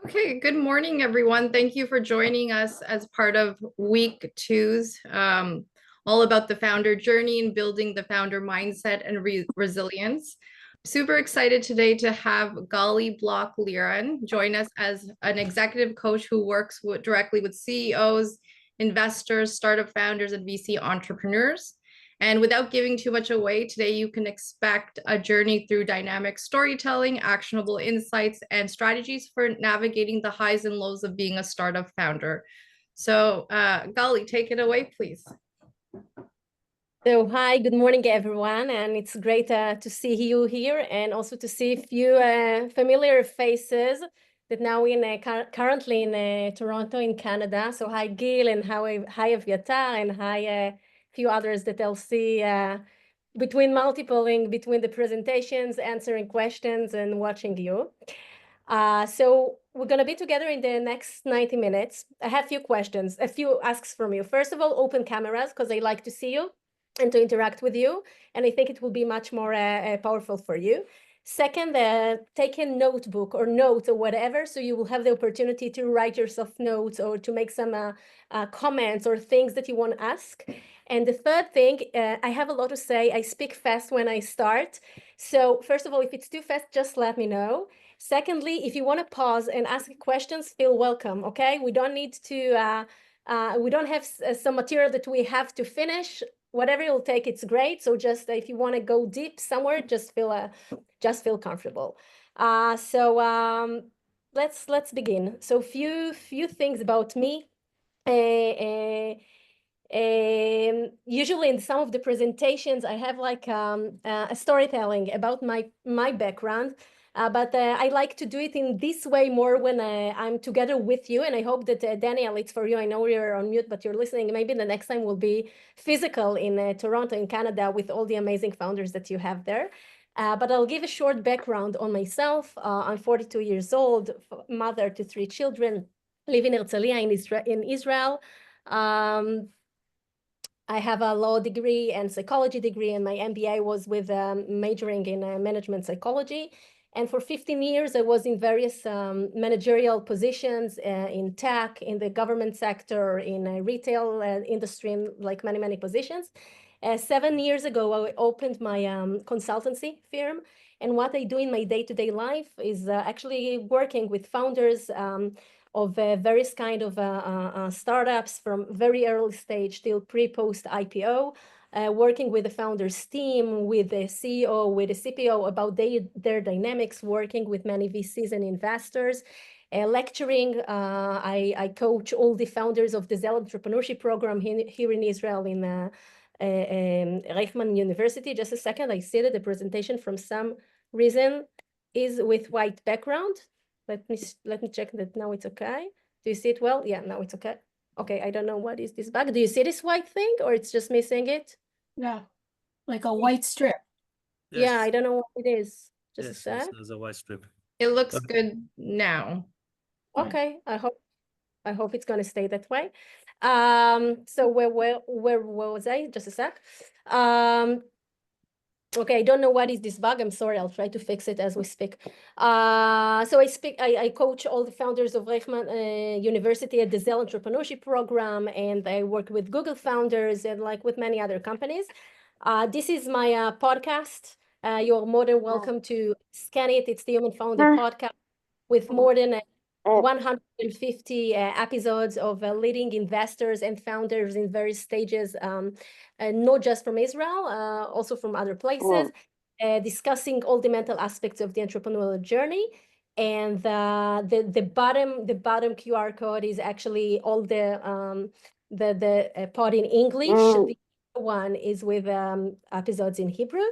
Okay, good morning, everyone. Thank you for joining us as part of week two's all about the founder journey and building the founder mindset and resilience. Super excited today to have Gali Bloch Liran join us as an executive coach who works directly with CEOs, investors, startup founders, and VC entrepreneurs. And without giving too much away, today you can expect a journey through dynamic storytelling, actionable insights, and strategies for navigating the highs and lows of being a startup founder. So, Gali, take it away, please. So, hi, good morning, everyone. And it's great to see you here and also to see a few familiar faces that now currently in Toronto, in Canada. So, hi, Gil, and hi, Aviatar, and hi, few others that I'll see between the presentations, answering questions, and watching you. So we're going to be together in the next 90 minutes. I have a few asks from you. First of all, open cameras, because I like to see you and to interact with you. And I think it will be much more powerful for you. Second, take a notebook or note or whatever, so you will have the opportunity to write yourself notes or to make some comments or things that you want to ask. And the third thing, I have a lot to say. I speak fast when I start. So first of all, if it's too fast, just let me know. Secondly, if you want to pause and ask questions, feel welcome, okay? We don't need to, we don't have some material that we have to finish. Whatever you'll take, it's great. So just if you want to go deep somewhere, just feel comfortable. Let's begin. So few things about me. Usually in some of the presentations, I have like a storytelling about my background. But I like to do it in this way more when I'm together with you. And I hope that, Daniel, it's for you. I know you're on mute, but you're listening. Maybe the next time will be physical in Toronto, in Canada, with all the amazing founders that you have there. But I'll give a short background on myself. I'm 42 years old, mother to 3 children, live in Herzliya in Israel. I have a law degree and psychology degree, and my MBA was with majoring in management psychology. And for 15 years, I was in various managerial positions in tech, in the government sector, in retail industry, in like many positions. 7 years ago, I opened my consultancy firm. And what I do in my day-to-day life is actually working with founders of various kind of startups from very early stage till pre-post IPO, working with the founders team, with the CEO, with the CPO about their dynamics, working with many VCs and investors, lecturing. I coach all the founders of the Zell Entrepreneurship Program here in Israel in Reichman University. Just a second, I see that the presentation from some reason is with white background. Let me check that now it's okay. Do you see it well? Yeah, now it's okay. Okay, I don't know what is this bug. Do you see this white thing or it's just missing it? Yeah, like a white strip. Yes. Yeah, I don't know what it is. Just a sec. There's a white strip. It looks good now. Okay, I hope it's gonna stay that way. So where was I? Just a sec. Okay, I don't know what is this bug. I'm sorry. I'll try to fix it as we speak. So I coach all the founders of Reichman University at the Zell Entrepreneurship Program, and I work with Google founders and like with many other companies. This is my podcast. You're more than welcome to scan it. It's the Human Founder Podcast with more than 150 episodes of leading investors and founders in various stages, not just from Israel, also from other places, discussing all the mental aspects of the entrepreneurial journey. And the bottom QR code is actually all the part in English. The other one is with episodes in Hebrew.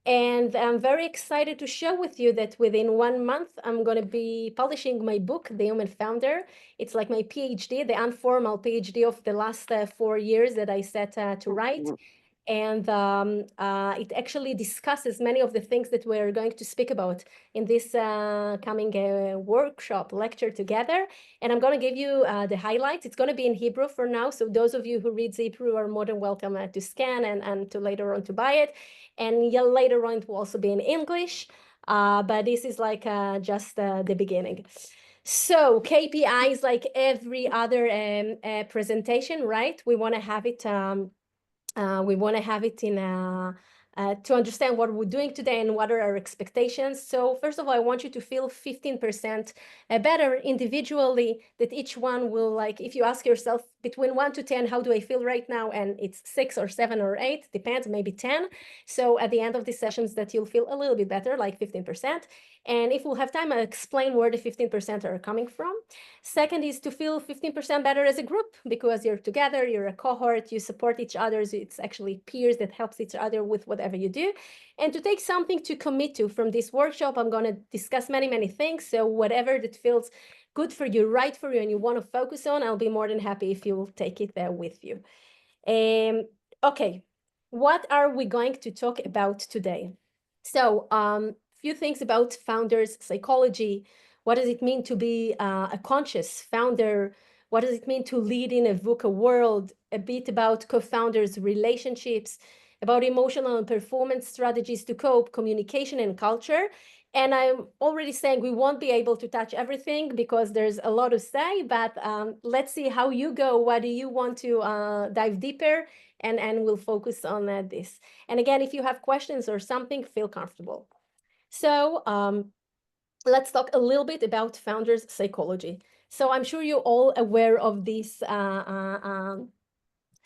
And I'm very excited to share with you that within 1 month, I'm going to be publishing my book, The Human Founder. It's like my PhD, the informal PhD of the last 4 years that I set to write. And it actually discusses many of the things that we're going to speak about in this coming workshop lecture together. And I'm going to give you the highlights. It's going to be in Hebrew for now. So those of you who read Hebrew are more than welcome to scan and to later on to buy it. And later on, it will also be in English. But this is like just the beginning. So KPIs, like every other presentation, right? We want to have it. In to understand what we're doing today and what are our expectations. So first of all, I want you to feel 15% better individually, that each one will, like, if you ask yourself between 1 to 10, how do I feel right now? And it's 6 or 7 or 8, depends, maybe 10. So at the end of the sessions that you'll feel a little bit better, like 15%. And if we'll have time, I'll explain where the 15% are coming from. Second is to feel 15% better as a group, because you're together, you're a cohort, you support each other. So it's actually peers that helps each other with whatever you do. And to take something to commit to from this workshop, I'm going to discuss many, many things. So whatever that feels good for you, right for you, and you want to focus on, I'll be more than happy if you'll take it there with you. Okay, what are we going to talk about today? So few things about founders psychology. What does it mean to be a conscious founder? What does it mean to lead in a VUCA world? A bit about co-founders' relationships, about emotional and performance strategies to cope, communication and culture. And I'm already saying we won't be able to touch everything because there's a lot to say, but let's see how you go. What do you want to dive deeper? And we'll focus on this. And again, if you have questions or something, feel comfortable. So let's talk a little bit about founders' psychology. So I'm sure you're all aware of this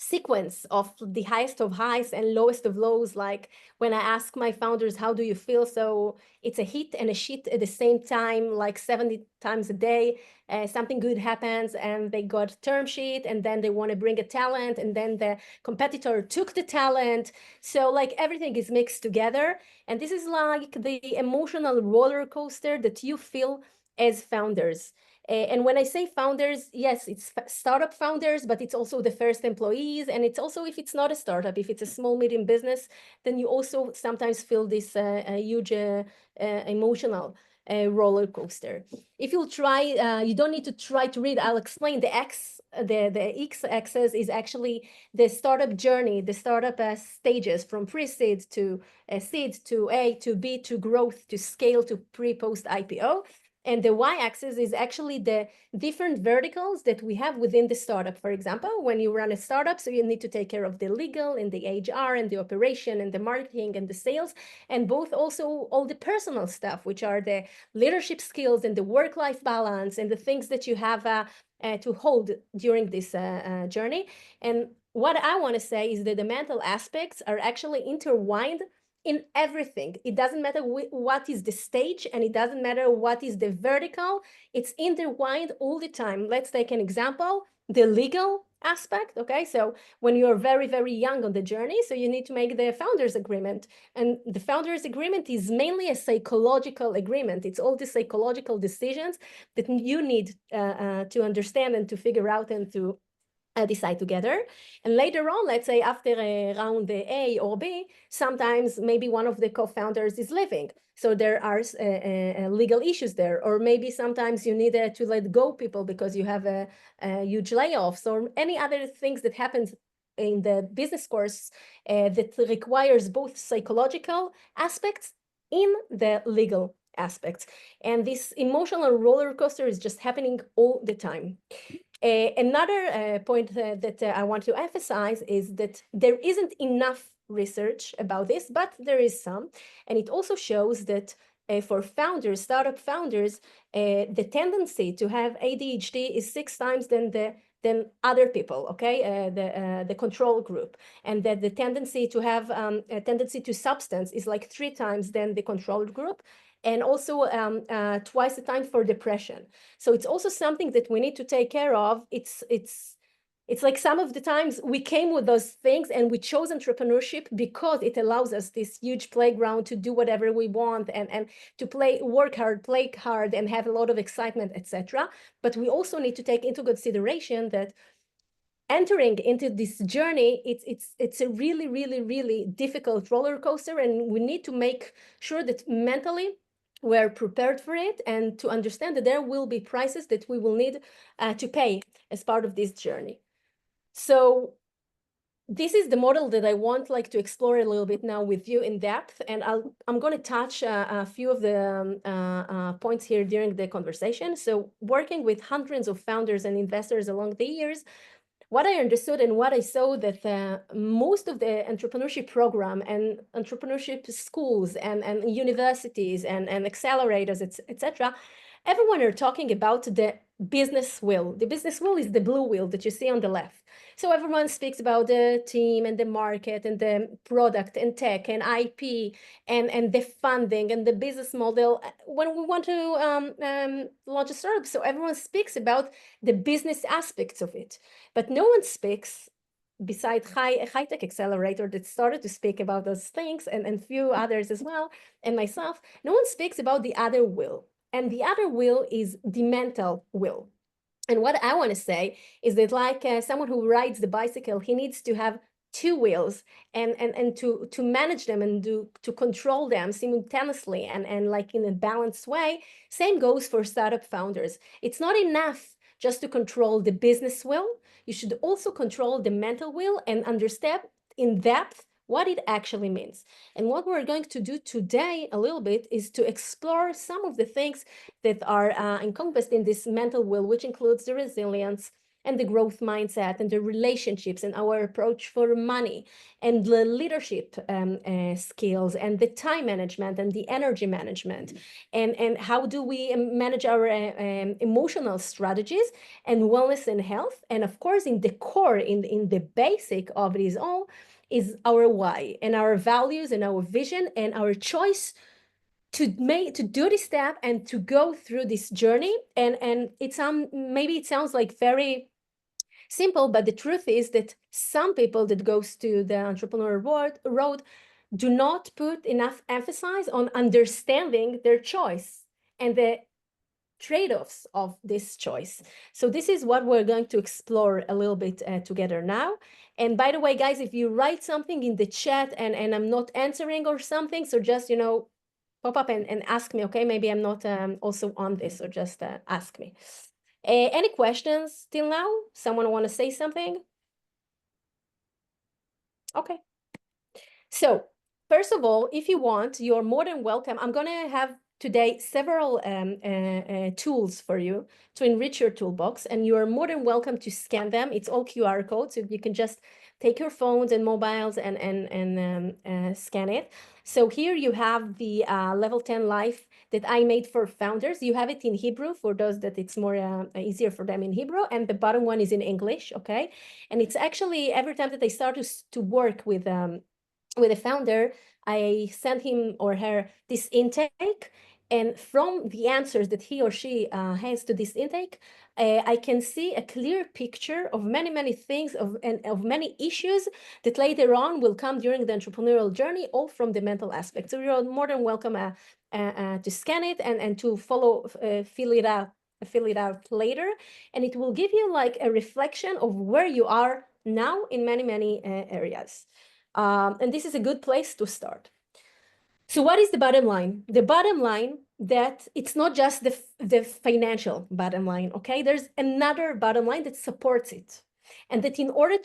sequence of the highest of highs and lowest of lows. Like when I ask my founders, how do you feel? So it's a hit and a shit at the same time, like 70 times a day. Something good happens and they got term sheet, and then they want to bring a talent, and then the competitor took the talent. So like everything is mixed together. And this is like the emotional roller coaster that you feel as founders. And when I say founders, yes, it's startup founders, but it's also the first employees. And it's also, if it's not a startup, if it's a small, medium business, then you also sometimes feel this huge emotional roller coaster. If you'll try, you don't need to try to read, I'll explain the x-axis is actually the startup journey, the startup stages from pre-seed to seed to A to B to growth to scale to pre-post IPO. And the y-axis is actually the different verticals that we have within the startup. For example, when you run a startup, so you need to take care of the legal and the HR and the operation and the marketing and the sales, and both also all the personal stuff, which are the leadership skills and the work-life balance and the things that you have to hold during this journey. And what I want to say is that the mental aspects are actually intertwined in everything. It doesn't matter what is the stage, and it doesn't matter what is the vertical. It's intertwined all the time. Let's take an example, the legal aspect. Okay, so when you're very, very young on the journey, so you need to make the founders agreement. And the founders agreement is mainly a psychological agreement. It's all the psychological decisions that you need to understand and to figure out and to decide together. And later on, let's say after round A or B, sometimes maybe one of the co-founders is leaving. So there are legal issues there, or maybe sometimes you need to let go people because you have a huge layoffs or any other things that happens in the business course that requires both psychological aspects in the legal aspects. And this emotional roller coaster is just happening all the time. Another point that I want to emphasize is that there isn't enough research about this, but there is some. And it also shows that for founders, startup founders, the tendency to have ADHD is 6 times than other people, okay, the control group, and that the tendency to have a tendency to substance is like 3 times than the control group, and also twice the time for depression. So it's also something that we need to take care of. It's like some of the times we came with those things and we chose entrepreneurship because it allows us this huge playground to do whatever we want and to work hard, play hard, and have a lot of excitement, etc. But we also need to take into consideration that entering into this journey, it's a really, really, really difficult roller coaster, and we need to make sure that mentally we're prepared for it, and to understand that there will be prices that we will need to pay as part of this journey. So this is the model that I want to explore a little bit now with you in depth, and I'm going to touch a few of the points here during the conversation. So working with hundreds of founders and investors along the years, what I understood and what I saw that most of the entrepreneurship program and entrepreneurship schools and universities and accelerators, etc., everyone are talking about the business wheel. The business wheel is the blue wheel that you see on the left. So everyone speaks about the team and the market and the product and tech and IP and the funding and the business model when we want to launch a startup. So everyone speaks about the business aspects of it, but no one speaks, besides ChaiTech Accelerator that started to speak about those things and few others as well, and myself, no one speaks about the other wheel. And the other wheel is the mental wheel. And what I want to say is that like someone who rides the bicycle, he needs to have two wheels and to manage them and to control them simultaneously and like in a balanced way. Same goes for startup founders. It's not enough just to control the business wheel. You should also control the mental wheel and understand in depth what it actually means. And what we're going to do today a little bit is to explore some of the things that are encompassed in this mental wheel, which includes the resilience and the growth mindset and the relationships and our approach for money and the leadership skills and the time management and the energy management and how do we manage our emotional strategies and wellness and health. And of course, in the core, in the basic of it all, is our why and our values and our vision and our choice to do this step and to go through this journey. And it's maybe it sounds like very simple, but the truth is that some people that goes to the entrepreneurial road do not put enough emphasis on understanding their choice and the trade-offs of this choice. So this is what we're going to explore a little bit together now. And by the way, guys, if you write something in the chat and I'm not answering or something, so just, pop up and ask me, okay? Maybe I'm not also on this, so just ask me. Any questions till now? Someone want to say something? Okay. So first of all, if you want, you're more than welcome. I'm going to have today several tools for you to enrich your toolbox, and you are more than welcome to scan them. It's all QR codes, so you can just take your phones and mobiles and scan it. So here you have the level 10 life that I made for founders. You have it in Hebrew for those that it's more easier for them in Hebrew, and the bottom one is in English, okay? And it's actually every time that I start to work with a founder, I send him or her this intake, and from the answers that he or she has to this intake, I can see a clear picture of many things of many issues that later on will come during the entrepreneurial journey, all from the mental aspect. So you're more than welcome to scan it and to follow, fill it out later, and it will give you like a reflection of where you are now in many areas. And this is a good place to start. So what is the bottom line? The bottom line that it's not just the financial bottom line, okay? There's another bottom line that supports it. And that in order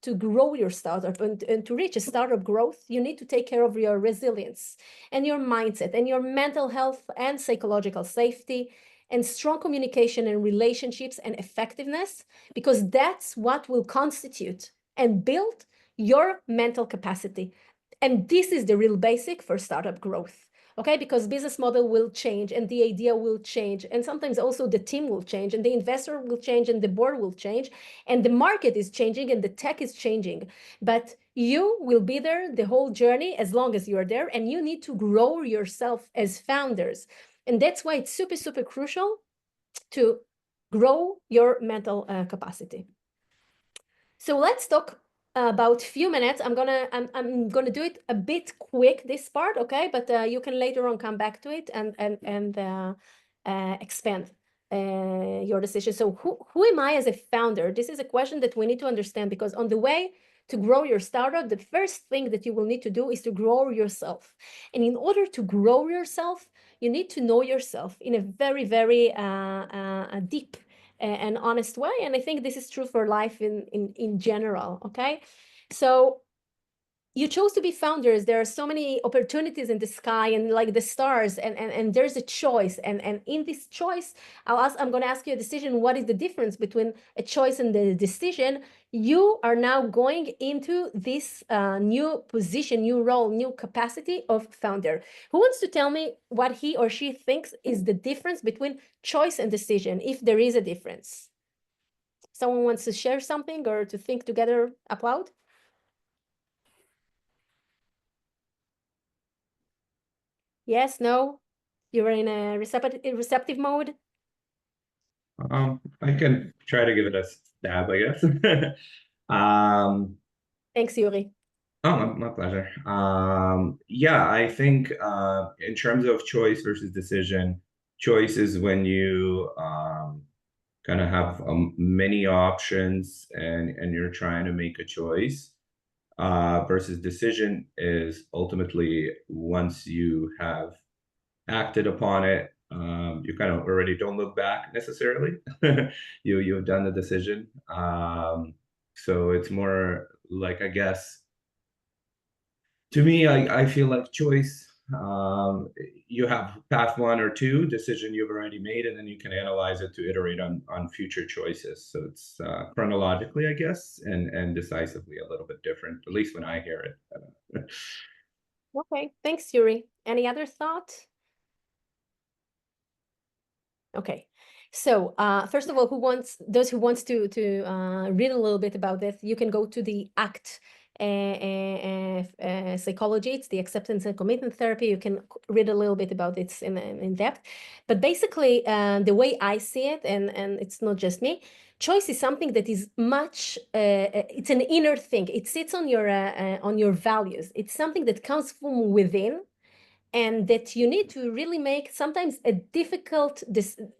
to grow your startup and to reach a startup growth, you need to take care of your resilience and your mindset and your mental health and psychological safety and strong communication and relationships and effectiveness, because that's what will constitute and build your mental capacity. And this is the real basic for startup growth, okay? Because business model will change and the idea will change. And sometimes also the team will change and the investor will change and the board will change and the market is changing and the tech is changing. But you will be there the whole journey as long as you're there, and you need to grow yourself as founders. And that's why it's super crucial to grow your mental capacity. So let's talk about a few minutes. I'm gonna do it a bit quick, this part, okay? But you can later on come back to it and expand your decision. So who am I as a founder? This is a question that we need to understand, because on the way to grow your startup, the first thing that you will need to do is to grow yourself. And in order to grow yourself, you need to know yourself in a very deep and honest way. And I think this is true for life in general, okay? So you chose to be founders. There are so many opportunities in the sky and like the stars, and there's a choice. And in this choice, I'm going to ask you a decision. What is the difference between a choice and the decision? You are now going into this new position, new role, new capacity of founder. Who wants to tell me what he or she thinks is the difference between choice and decision, if there is a difference? Someone wants to share something or to think together out loud? Yes, no? You're in a receptive mode? I can try to give it a stab, I guess. um, Thanks, Yuri. oh, my pleasure. Yeah, I think in terms of choice versus decision, choice is when you kind of have many options and you're trying to make a choice. Versus decision is ultimately once you have acted upon it, you kind of already don't look back necessarily. You've done the decision. So it's more like, I guess, to me, I feel like choice. You have path 1 or 2 decision you've already made, and then you can analyze it to iterate on future choices. So it's chronologically, I guess, and decisively a little bit different, at least when I hear it. Okay, thanks, Yuri. Any other thought? Okay, so first of all, those who wants to read a little bit about this, you can go to the ACT psychology. It's the acceptance and commitment therapy. You can read a little bit about it in depth. But basically, the way I see it, and it's not just me, choice is something that is much. It's an inner thing. It sits on your values. It's something that comes from within, and that you need to really make sometimes a difficult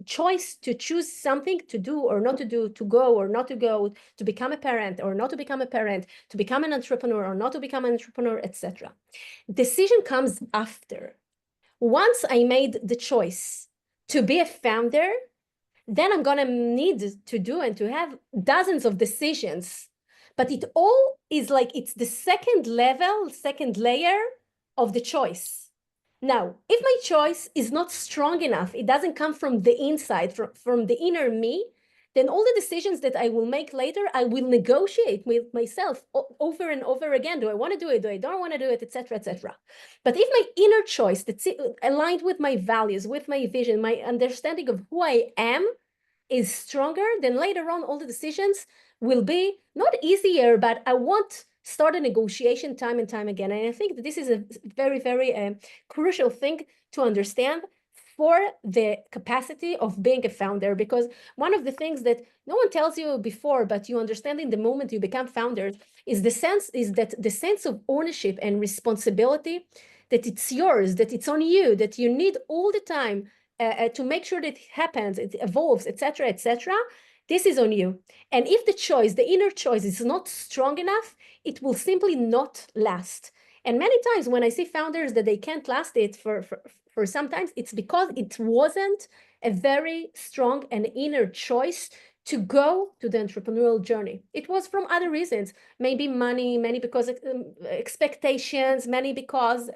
choice to choose something to do or not to do, to go or not to go, to become a parent or not to become a parent, to become an entrepreneur or not to become an entrepreneur, etc. Decision comes after. Once I made the choice to be a founder, then I'm going to need to do and to have dozens of decisions. But it all is like it's the second level, second layer of the choice. Now, if my choice is not strong enough, it doesn't come from the inside, from the inner me, then all the decisions that I will make later, I will negotiate with myself over and over again. Do I want to do it? Do I don't want to do it? Etc., etc. But if my inner choice that's aligned with my values, with my vision, my understanding of who I am is stronger, then later on all the decisions will be not easier, but I won't start a negotiation time and time again. And I think that this is a very, very crucial thing to understand for the capacity of being a founder, because one of the things that no one tells you before, but you understand in the moment you become founders, is the sense of ownership and responsibility, that it's yours, that it's on you, that you need all the time to make sure that it happens, it evolves, etc., etc. This is on you. And if the choice, the inner choice, is not strong enough, it will simply not last. And many times when I see founders that they can't last it for sometimes, it's because it wasn't a very strong and inner choice to go to the entrepreneurial journey. It was from other reasons, maybe money, many because expectations, maybe because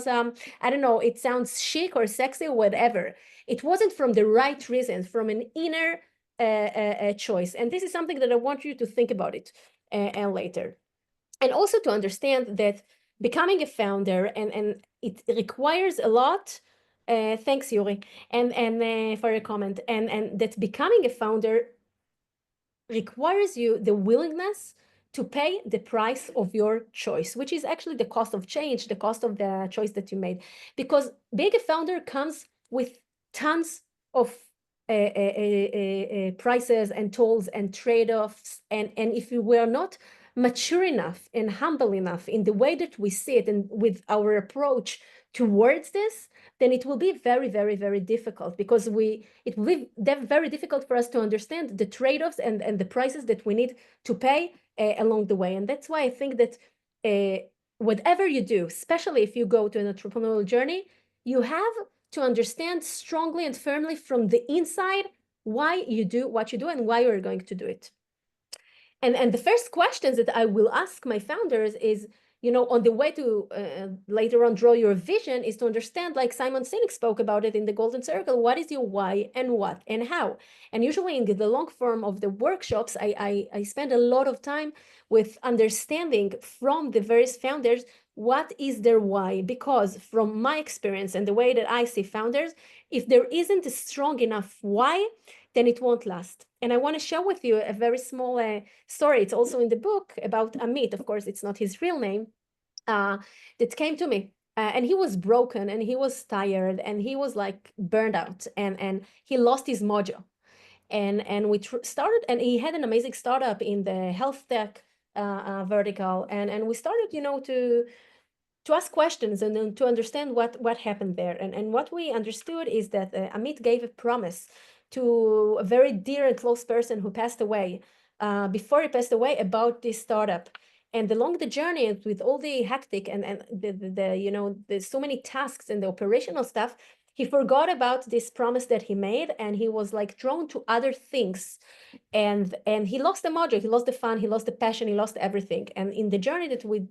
I don't know, it sounds chic or sexy or whatever. It wasn't from the right reasons, from an inner choice. And this is something that I want you to think about it later. And also to understand that becoming a founder, and it requires a lot. Thanks, Yuri, and for your comment. And that becoming a founder requires you the willingness to pay the price of your choice, which is actually the cost of change, the cost of the choice that you made. Because being a founder comes with tons of prices and tools and trade-offs. And if you were not mature enough and humble enough in the way that we see it and with our approach towards this, then it will be very, very, very difficult, because it will be very difficult for us to understand the trade-offs and the prices that we need to pay along the way. And that's why I think that whatever you do, especially if you go to an entrepreneurial journey, you have to understand strongly and firmly from the inside why you do what you do and why you're going to do it. And the first questions that I will ask my founders is, you know, on the way to later on draw your vision, is to understand, like Simon Sinek spoke about it in the Golden Circle, what is your why and what and how. And usually in the long form of the workshops, I spend a lot of time with understanding from the various founders what is their why, because from my experience and the way that I see founders, if there isn't a strong enough why, then it won't last. And I want to share with you a very small story. It's also in the book about Amit. Of course, it's not his real name, that came to me. And he was broken and he was tired and he was like burned out and he lost his mojo. And we started, and he had an amazing startup in the health tech vertical. And we started, you know, to ask questions and then to understand what happened there. And what we understood is that Amit gave a promise to a very dear and close person who passed away before he passed away about this startup. And along the journey, with all the hectic and the you know, there's so many tasks and the operational stuff, he forgot about this promise that he made, and he was like drawn to other things. And he lost the mojo, he lost the fun, he lost the passion, he lost everything. And in the journey that we've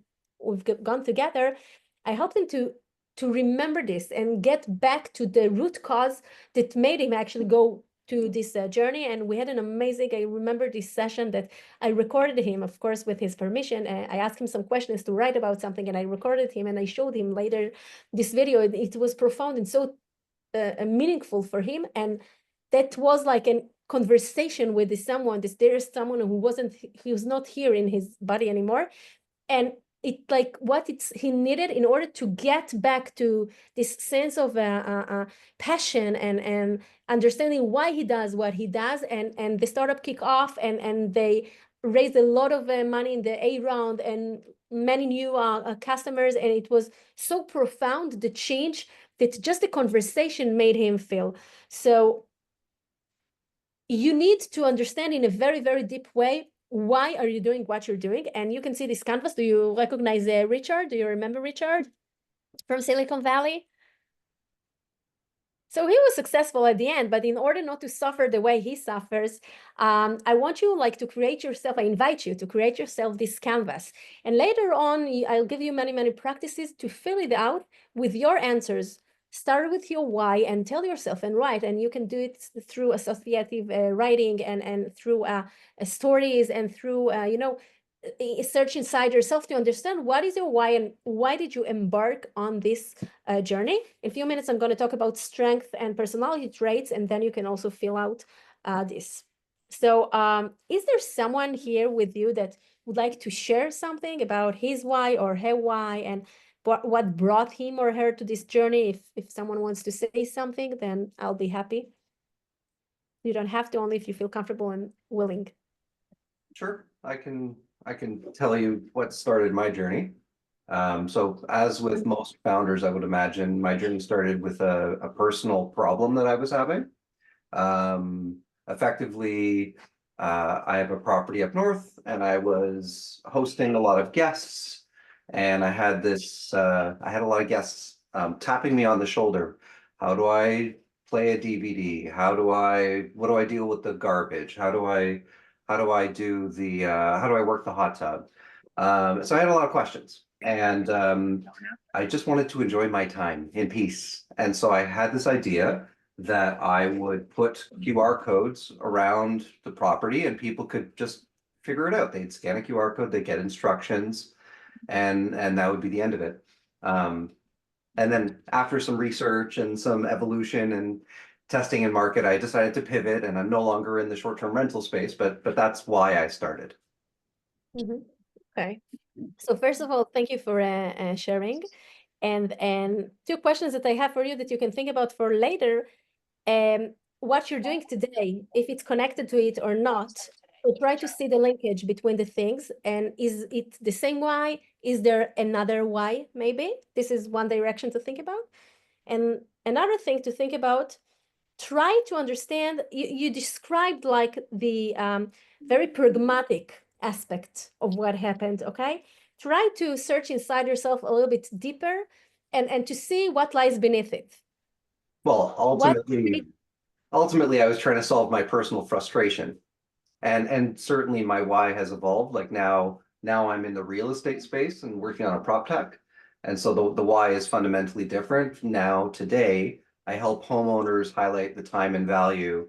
gone together, I helped him to remember this and get back to the root cause that made him actually go to this journey. And we had an amazing, I remember this session that I recorded him, of course, with his permission. I asked him some questions to write about something, and I recorded him and I showed him later this video. It was profound and so meaningful for him. And that was like a conversation with someone, there is someone who he was not here in his body anymore. And it like what he needed in order to get back to this sense of passion and understanding why he does what he does. And the startup kick off, and they raised a lot of money in the A round and many new customers. And it was so profound, the change that just the conversation made him feel. So you need to understand in a very, very deep way, why are you doing what you're doing? And you can see this canvas. Do you recognize Richard? Do you remember Richard from Silicon Valley? So he was successful at the end, but in order not to suffer the way he suffers, I want you like to create yourself, I invite you to create yourself this canvas. And later on, I'll give you many, many practices to fill it out with your answers. Start with your why and tell yourself and write. And you can do it through associative writing and through stories and through, you know, search inside yourself to understand what is your why and why did you embark on this journey. In a few minutes, I'm going to talk about strength and personality traits, and then you can also fill out this. So is there someone here with you that would like to share something about his why or her why and what brought him or her to this journey? If someone wants to say something, then I'll be happy. You don't have to, only if you feel comfortable and willing. Sure, I can tell you what started my journey. So as with most founders, I would imagine my journey started with a personal problem that I was having. Effectively, I have a property up north, and I was hosting a lot of guests. And I had a lot of guests tapping me on the shoulder. How do I play a DVD? What do I deal with the garbage? How do I work the hot tub? So I had a lot of questions, and I just wanted to enjoy my time in peace. And so I had this idea that I would put QR codes around the property, and people could just figure it out. They'd scan a QR code, they'd get instructions, and that would be the end of it. And then after some research and some evolution and testing in market, I decided to pivot, and I'm no longer in the short-term rental space, but that's why I started. Mm-hmm. Okay. So first of all, thank you for sharing. And two questions that I have for you that you can think about for later. What you're doing today, if it's connected to it or not. So try to see the linkage between the things. And is it the same why? Is there another why? Maybe this is one direction to think about. And another thing to think about, try to understand, you described like the very pragmatic aspect of what happened, okay? Try to search inside yourself a little bit deeper and to see what lies beneath it. Well, ultimately, I was trying to solve my personal frustration. And certainly my why has evolved. Like now I'm in the real estate space and working on a prop tech. And so the why is fundamentally different. Now, today, I help homeowners highlight the time and value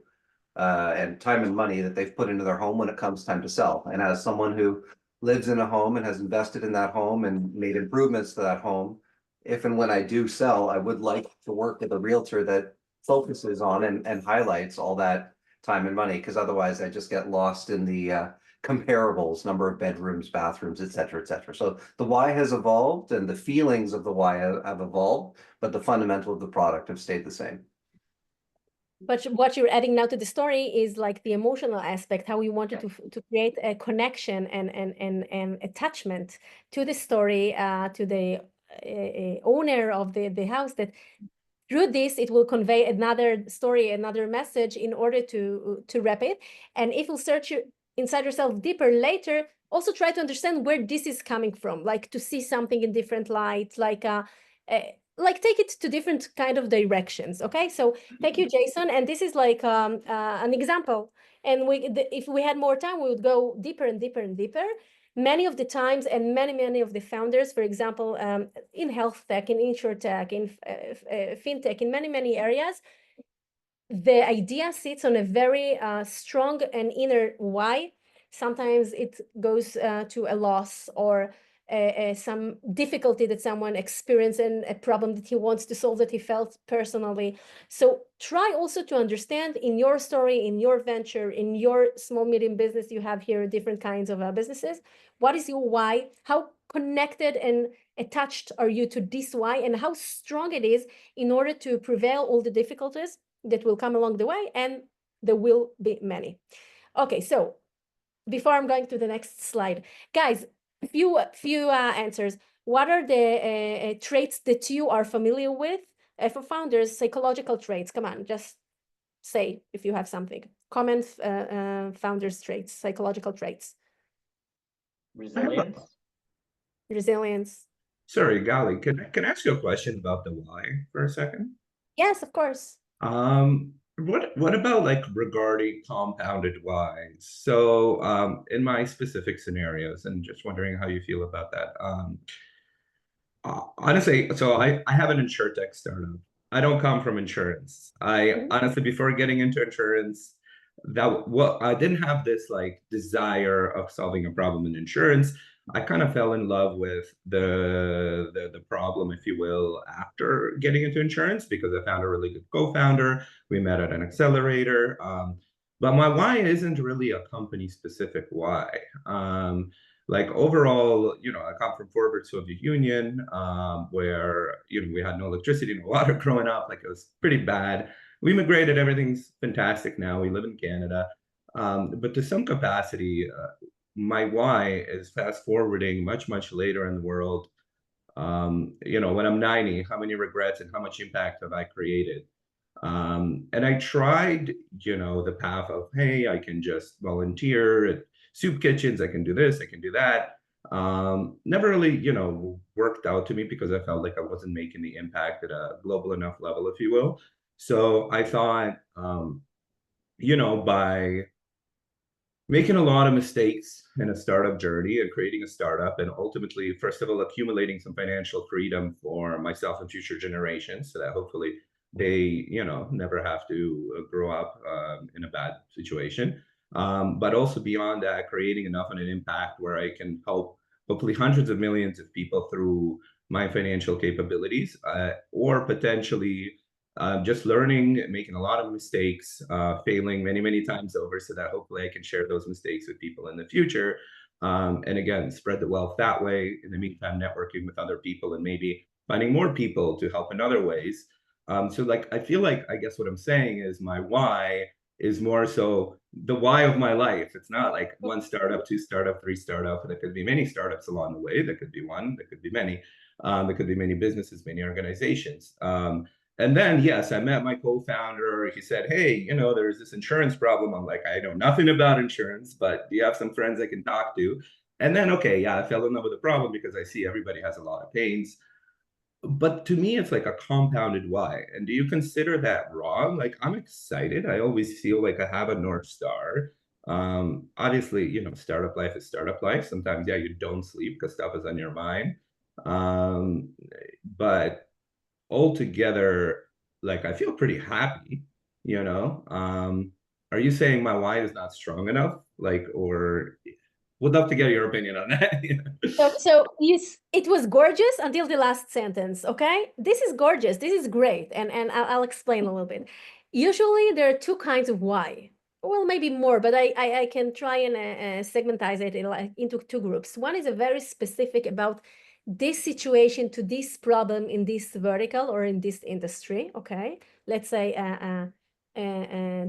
and time and money that they've put into their home when it comes time to sell. And as someone who lives in a home and has invested in that home and made improvements to that home, if and when I do sell, I would like to work with a realtor that focuses on and highlights all that time and money, because otherwise I just get lost in the comparables, number of bedrooms, bathrooms, et cetera, et cetera. So the why has evolved and the feelings of the why have evolved, but the fundamental of the product have stayed the same. But what you're adding now to the story is like the emotional aspect, how we wanted to create a connection and attachment to the story, to the owner of the house, that through this, it will convey another story, another message in order to wrap it. And if you search inside yourself deeper later, also try to understand where this is coming from, like to see something in different light, like take it to different kind of directions. Okay, so thank you, Jason. And this is like an example. And if we had more time, we would go deeper and deeper and deeper. Many of the times, and many of the founders, for example, in health tech, in insurtech, in fintech, in many areas, the idea sits on a very strong and inner why. Sometimes it goes to a loss or some difficulty that someone experienced and a problem that he wants to solve that he felt personally. So try also to understand in your story, in your venture, in your small, medium business, you have here different kinds of businesses. What is your why? How connected and attached are you to this why, and how strong it is in order to prevail all the difficulties that will come along the way, and there will be many. Okay, so before I'm going to the next slide, guys, few answers. What are the traits that you are familiar with for founders? Psychological traits. Come on, just say if you have something. Common founders traits, psychological traits. Resilience. Resilience. Sorry, Gali, can I ask you a question about the why for a second? Yes, of course. What about like regarding compounded whys? So in my specific scenarios, and just wondering how you feel about that. Honestly, so I have an insurtech startup. I don't come from insurance. Honestly, before getting into insurance, I didn't have this like desire of solving a problem in insurance. I kind of fell in love with the problem, if you will, after getting into insurance, because I found a really good co-founder. We met at an accelerator. But my why isn't really a company specific why. Like overall, I come from former Soviet Union, where we had no electricity, no water growing up. Like it was pretty bad. We immigrated, everything's fantastic now. We live in Canada. But to some capacity, my why is fast forwarding much later in the world. When I'm 90, how many regrets and how much impact have I created? And I tried, the path of, hey, I can just volunteer at soup kitchens, I can do this, I can do that. Never really, worked out to me because I felt like I wasn't making the impact at a global enough level, if you will. So I thought, by making a lot of mistakes in a startup journey and creating a startup, and ultimately, first of all, accumulating some financial freedom for myself and future generations, so that hopefully they, never have to grow up in a bad situation. But also beyond that, creating enough of an impact where I can help hopefully hundreds of millions of people through my financial capabilities, or potentially just learning, making a lot of mistakes, failing many times over, so that hopefully I can share those mistakes with people in the future. And again, spread the wealth that way. In the meantime, networking with other people and maybe finding more people to help in other ways. So like, I feel like, I guess what I'm saying is my why is more so the why of my life. It's not like one startup, two startup, three startup. There could be many startups along the way. There could be one, there could be many. There could be many businesses, many organizations. And then, yes, I met my co-founder. He said, hey, there's this insurance problem. I'm like, I know nothing about insurance, but do you have some friends I can talk to? And then, okay, yeah, I fell in love with the problem because I see everybody has a lot of pains. But to me, it's like a compounded why. And do you consider that wrong? Like, I'm excited. I always feel like I have a North Star. Obviously, startup life is startup life. Sometimes, yeah, you don't sleep because stuff is on your mind. But altogether, like, I feel pretty happy, Are you saying my why is not strong enough? Like, or would love to get your opinion on that. So it was gorgeous until the last sentence, okay? This is gorgeous. This is great. And I'll explain a little bit. Usually there are two kinds of why. Well, maybe more, but I can try and segmentize it into two groups. One is a very specific about this situation to this problem in this vertical or in this industry, okay? Let's say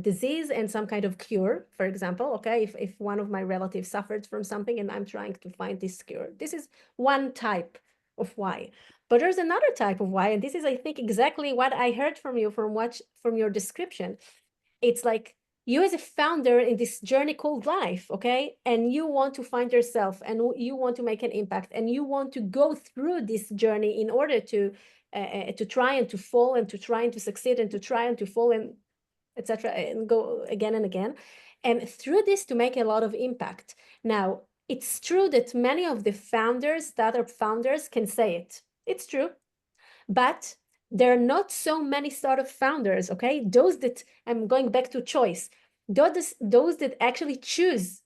disease and some kind of cure, for example, okay? If one of my relatives suffered from something and I'm trying to find this cure, this is one type of why. But there's another type of why, and this is, I think, exactly what I heard from you from your description. It's like you as a founder in this journey called life, okay? And you want to find yourself and you want to make an impact and you want to go through this journey in order to try and to fall and to try and to succeed and to try and to fall and etc. and go again and again. And through this to make a lot of impact. Now, it's true that many of the founders, startup founders can say it. It's true. But there are not so many startup founders, okay? Those that, I'm going back to choice, those that actually choose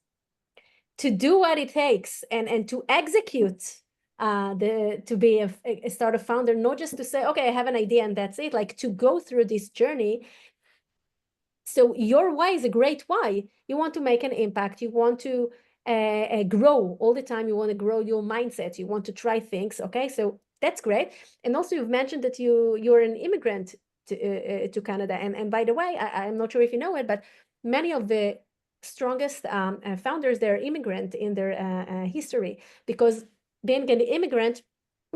to do what it takes and to execute to be a startup founder, not just to say, okay, I have an idea and that's it, like to go through this journey. So your why is a great why. You want to make an impact. You want to grow all the time. You want to grow your mindset. You want to try things. Okay, so that's great. And also, you've mentioned that you're an immigrant to Canada. And by the way, I'm not sure if you know it, but many of the strongest founders, they're immigrant in their history, because being an immigrant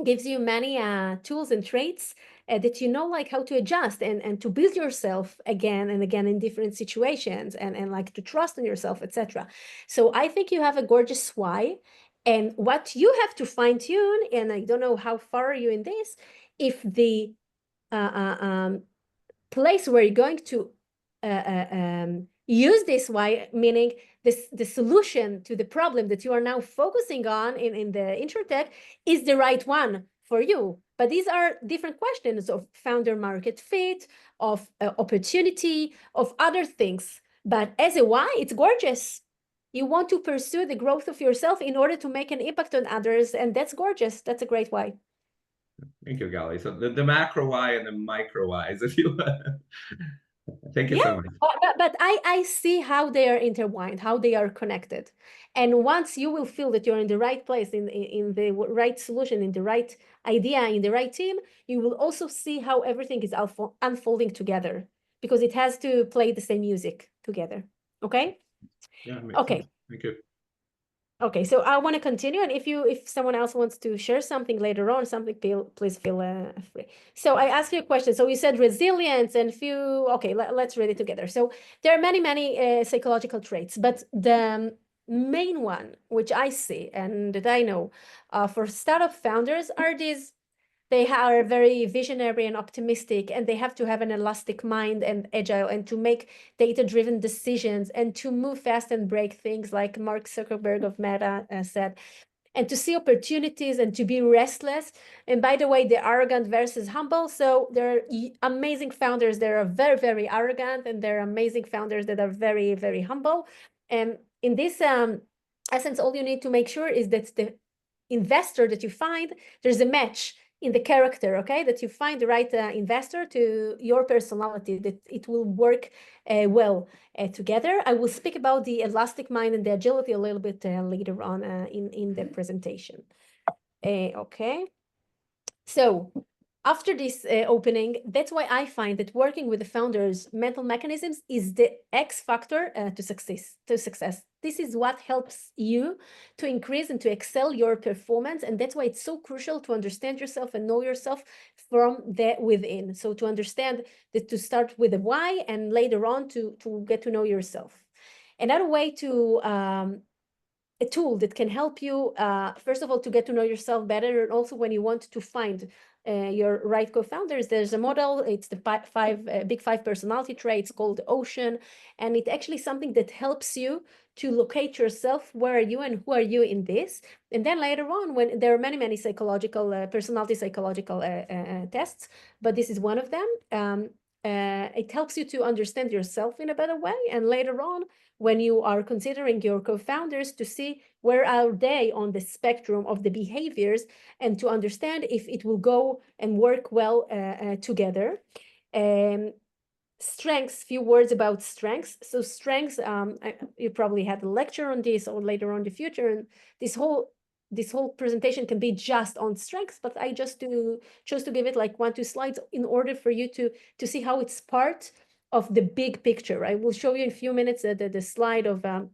gives you many tools and traits that like how to adjust and to build yourself again and again in different situations and like to trust in yourself, etc. So I think you have a gorgeous why. And what you have to fine tune, and I don't know how far are you in this, if the place where you're going to use this why, meaning the solution to the problem that you are now focusing on in the InsurTech is the right one for you. But these are different questions of founder market fit, of opportunity, of other things. But as a why, it's gorgeous. You want to pursue the growth of yourself in order to make an impact on others, and that's gorgeous. That's a great why. Thank you, Gali. So the macro why and the micro whys, if you thank you so much. But I see how they are intertwined, how they are connected. And once you will feel that you're in the right place, in the right solution, in the right idea, in the right team, you will also see how everything is unfolding together, because it has to play the same music together. Okay? Yeah, okay. Sense. Thank you. Okay, so I want to continue, and if someone else wants to share something later on, please feel free. So I asked you a question. So you said resilience and okay, let's read it together. So there are many psychological traits, but the main one, which I see and that I know for startup founders, are these. They are very visionary and optimistic, and they have to have an elastic mind and agile, and to make data-driven decisions, and to move fast and break things, like Mark Zuckerberg of Meta said, and to see opportunities and to be restless. And by the way, the arrogant versus humble. So there are amazing founders that are very, very arrogant, and there are amazing founders that are very, very humble. And in this essence, all you need to make sure is that the investor that you find, there's a match in the character, okay? That you find the right investor to your personality, that it will work well together. I will speak about the elastic mind and the agility a little bit later on in the presentation. Okay. So after this opening, that's why I find that working with the founders' mental mechanisms is the X factor to success. This is what helps you to increase and to excel your performance. And that's why it's so crucial to understand yourself and know yourself from the within. So to understand that, to start with the why, and later on to get to know yourself. Another way to a tool that can help you, first of all, to get to know yourself better, and also when you want to find your right co-founders, there's a model. It's the big five personality traits called Ocean, and it's actually something that helps you to locate yourself. Where are you and who are you in this? And then later on, when there are many psychological personality psychological tests, but this is one of them. It helps you to understand yourself in a better way, and later on, when you are considering your co-founders, to see where are they on the spectrum of the behaviors, and to understand if it will go and work well together. Strengths, few words about strengths. So strengths, you probably had a lecture on this or later on in the future, and this whole presentation can be just on strengths, but I just chose to give it like 1-2 slides in order for you to see how it's part of the big picture. I will show you in a few minutes the slide of the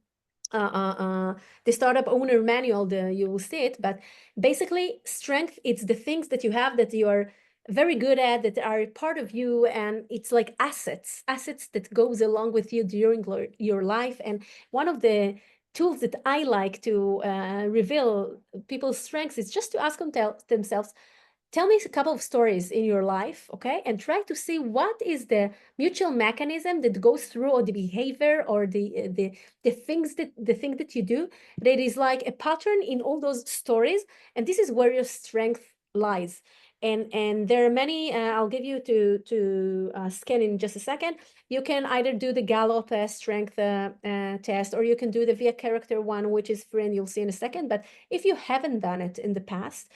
startup owner manual. You will see it, but basically strength, it's the things that you have that you are very good at, that are part of you, and it's like assets that goes along with you during your life. And one of the tools that I like to reveal people's strengths is just to ask themselves, tell me a couple of stories in your life, okay? And try to see what is the mutual mechanism that goes through, or the behavior, or the thing that you do, that is like a pattern in all those stories. And this is where your strength lies. And there are many, I'll give you to scan in just a second. You can either do the Gallup strength test, or you can do the via character one, which is free, and you'll see in a second. But if you haven't done it in the past,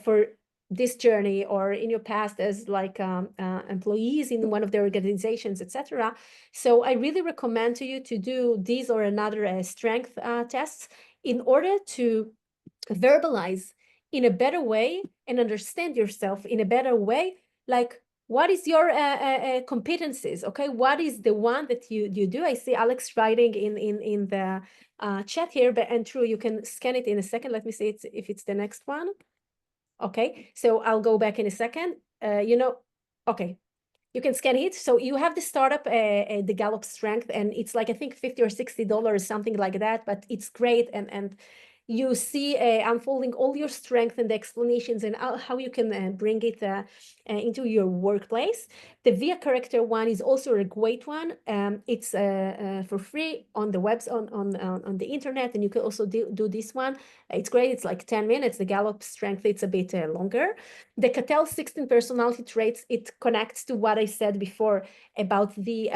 for this journey, or in your past as like employees in one of their organizations, etc. So I really recommend to you to do these or another strength tests in order to verbalize in a better way and understand yourself in a better way. Like, what is your competencies? Okay, what is the one that you do? I see Alex writing in the chat here, but and true, you can scan it in a second. Let me see if it's the next one. Okay, so I'll go back in a second. Okay, you can scan it. So you have the startup, the Gallup strength, and it's like, I think $50 or $60, something like that, but it's great. And you see unfolding all your strength and the explanations, and how you can bring it into your workplace. The via character one is also a great one. It's for free on the webs on the internet, and you can also do this one. It's great. It's like 10 minutes. The Gallup strength, it's a bit longer. The Cattell 16 personality traits, it connects to what I said before about the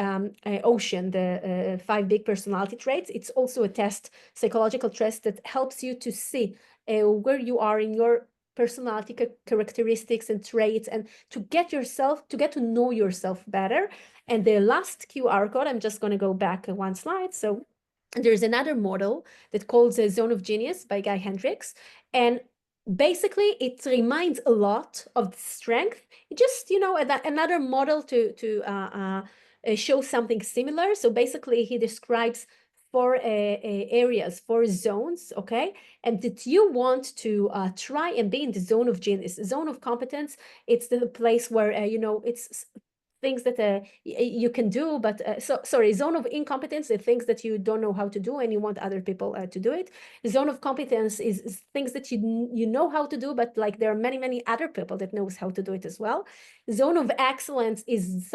Ocean, the 5 big personality traits. It's also a test, psychological test, that helps you to see where you are in your personality characteristics and traits, and to get to know yourself better. And the last QR code, I'm just going to go back one slide. So there's another model that calls a Zone of Genius by Guy Hendricks, and basically it reminds a lot of the strength. Just another model to show something similar. So basically he describes 4 areas, 4 zones, okay? And that you want to try and be in the zone of genius, zone of competence. It's the place where, it's things that you can do, but zone of incompetence, the things that you don't know how to do and you want other people to do it. Zone of competence is things that you know how to do, but like there are many other people that knows how to do it as well. Zone of excellence is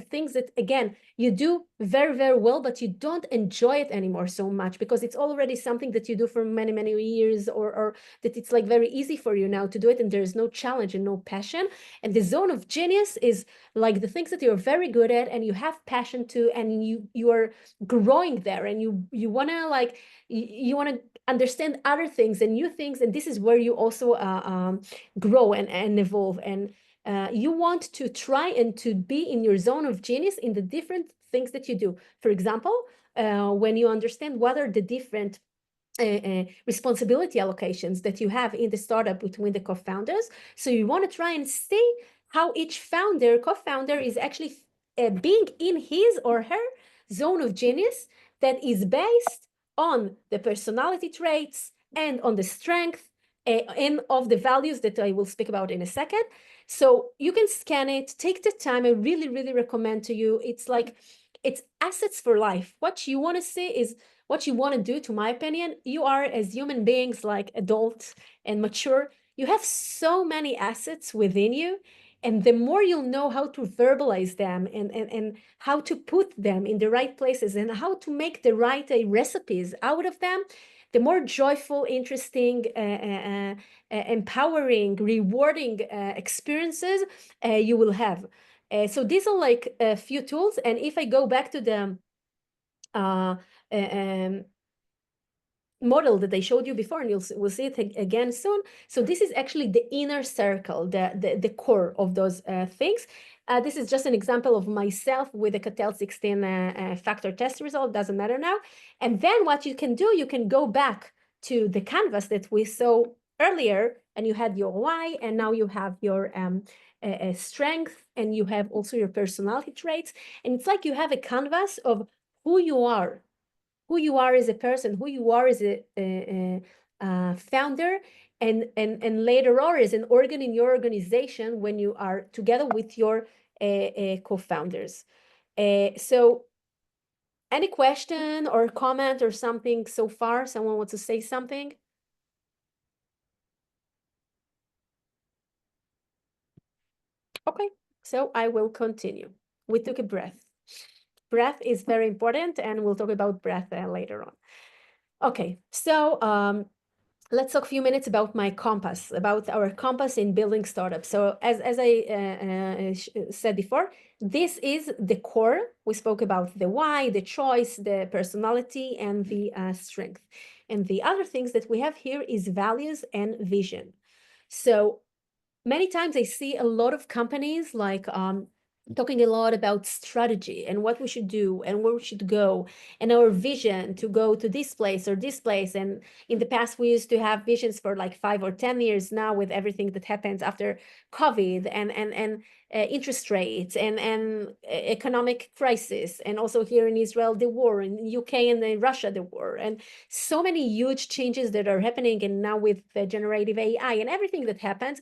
things that, again, you do very well, but you don't enjoy it anymore so much because it's already something that you do for many years, or that it's like very easy for you now to do it, and there's no challenge and no passion. And the zone of genius is like the things that you're very good at and you have passion to, and you are growing there, and you want to you want to understand other things and new things, and this is where you also grow and evolve, and you want to try and to be in your zone of genius in the different things that you do. For example, when you understand what are the different responsibility allocations that you have in the startup between the co-founders, so you want to try and see how each co-founder is actually being in his or her zone of genius that is based on the personality traits and on the strength and of the values that I will speak about in a second. So you can scan it, take the time. I really recommend to you. It's like, it's assets for life. What you want to see is what you want to do, to my opinion, you are, as human beings, like adults and mature, you have so many assets within you. And the more you'll know how to verbalize them and how to put them in the right places and how to make the right recipes out of them, the more joyful, interesting, empowering, rewarding experiences you will have. So these are like a few tools. And if I go back to the model that I showed you before, and we'll see it again soon. So this is actually the inner circle, the core of those things. This is just an example of myself with the Cattell 16 factor test result, doesn't matter now. And then what you can do, you can go back to the canvas that we saw earlier, and you had your why, and now you have your strength, and you have also your personality traits. And it's like you have a canvas of who you are as a person, who you are as a founder, and later on as an organ in your organization when you are together with your co-founders. So any question or comment or something so far? Someone wants to say something? Okay, so I will continue. We took a breath. Breath is very important, and we'll talk about breath later on. Okay, so let's talk a few minutes about my compass, about our compass in building startups. So as I said before, this is the core. We spoke about the why, the choice, the personality, and the strength. And the other things that we have here is values and vision. So many times I see a lot of companies like talking a lot about strategy and what we should do and where we should go and our vision to go to this place or this place. And in the past, we used to have visions for like 5 or 10 years. Now with everything that happens after COVID and interest rates and economic crisis, and also here in Israel, the war, in the UK and in Russia, the war, and so many huge changes that are happening. And now with generative AI and everything that happens,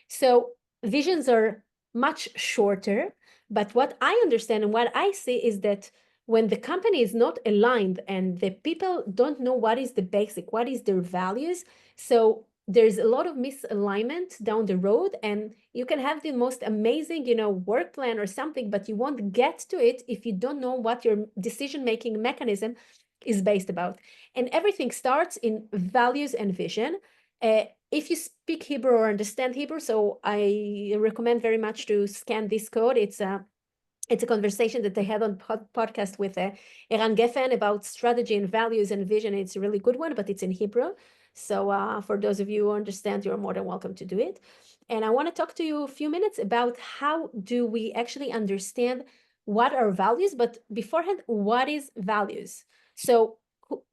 so visions are much shorter, but what I understand and what I see is that when the company is not aligned and the people don't know what is the basic, what is their values, so there's a lot of misalignment down the road, and you can have the most amazing, work plan or something, but you won't get to it if you don't know what your decision-making mechanism is based about. And everything starts in values and vision. If you speak Hebrew or understand Hebrew, so I recommend very much to scan this code. It's a conversation that I had on podcast with Eran Geffen about strategy and values and vision. It's a really good one, but it's in Hebrew. So for those of you who understand, you're more than welcome to do it. And I want to talk to you a few minutes about how do we actually understand what are values, but beforehand, what is values? So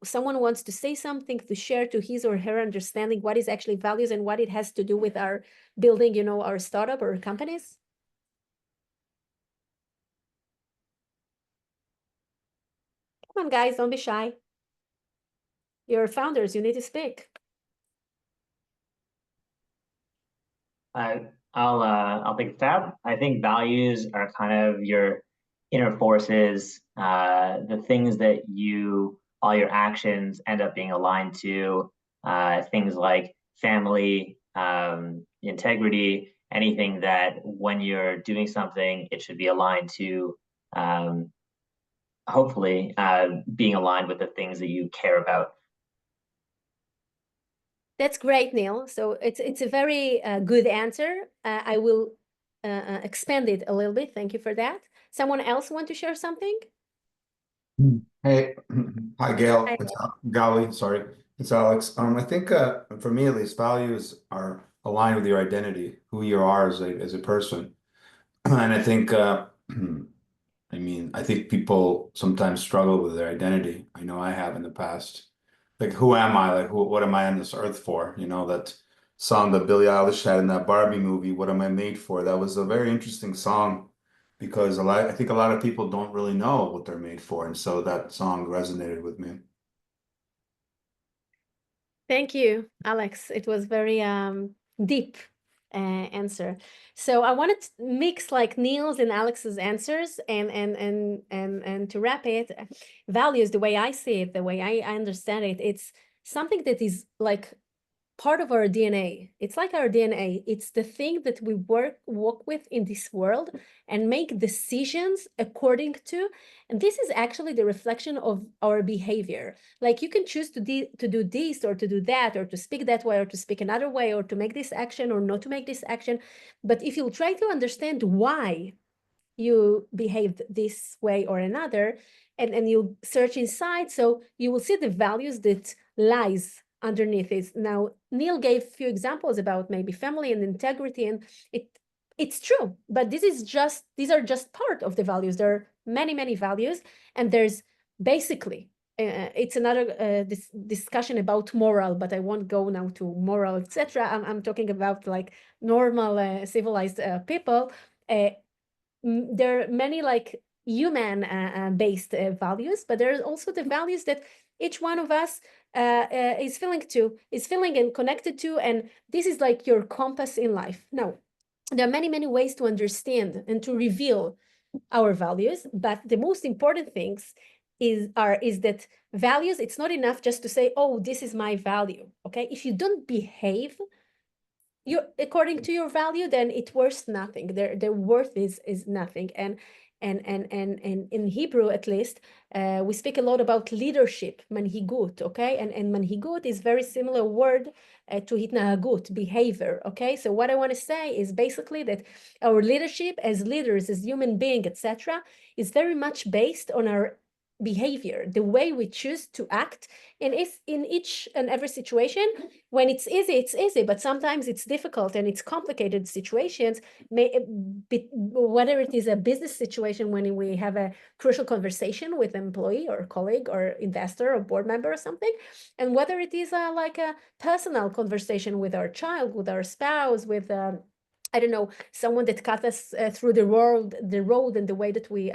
someone wants to say something, to share to his or her understanding what is actually values and what it has to do with our building, our startup or companies? Come on, guys, don't be shy. You're founders, you need to speak. I'll take a stab. I think values are kind of your inner forces, the things that all your actions end up being aligned to, things like family, integrity, anything that when you're doing something, it should be aligned to, hopefully, being aligned with the things that you care about. That's great, Neil. So it's a very good answer. I will expand it a little bit. Thank you for that. Someone else want to share something? Hey, hi Gail. Hi. It's Gali. Sorry, it's Alex. I think for me at least, values are aligned with your identity, who you are as a person, and I think I think people sometimes struggle with their identity. I know I have in the past. Like, who am I? Like, what am I on this earth for? That song that Billie Eilish had in that Barbie movie, "What Am I Made For?" That was a very interesting song because I think a lot of people don't really know what they're made for, and so that song resonated with me. Thank you, Alex. It was very deep answer. So I wanted to mix like Neil's and Alex's answers and to wrap it, values, the way I see it, the way I understand it, it's something that is like part of our DNA. It's like our DNA. It's the thing that we walk with in this world and make decisions according to. And this is actually the reflection of our behavior. Like you can choose to do this or to do that, or to speak that way or to speak another way, or to make this action or not to make this action. But if you try to understand why you behaved this way or another, and you search inside, so you will see the values that lies underneath it. Now, Neil gave a few examples about maybe family and integrity, and it's true, but these are just part of the values. There are many values, and there's basically it's another discussion about moral, but I won't go now to moral, etc. I'm talking about like normal civilized people. There are many like human based values, but there's also the values that each one of us is feeling and connected to, and this is like your compass in life. Now, there are many ways to understand and to reveal our values, but the most important things is that values, it's not enough just to say, oh, this is my value. Okay, if you don't behave according to your value, then it's worth nothing. Their worth is nothing. And in Hebrew, at least, we speak a lot about leadership, manhigut, okay? And manhigut is very similar word to hitnahagut, behavior, okay? So what I want to say is basically that our leadership as leaders, as human beings, etc., is very much based on our behavior, the way we choose to act in each and every situation. When it's easy, but sometimes it's difficult and it's complicated situations, whether it is a business situation when we have a crucial conversation with an employee or colleague or investor or board member or something, and whether it is like a personal conversation with our child, with our spouse, with I don't know, someone that cut us through the road and the way that we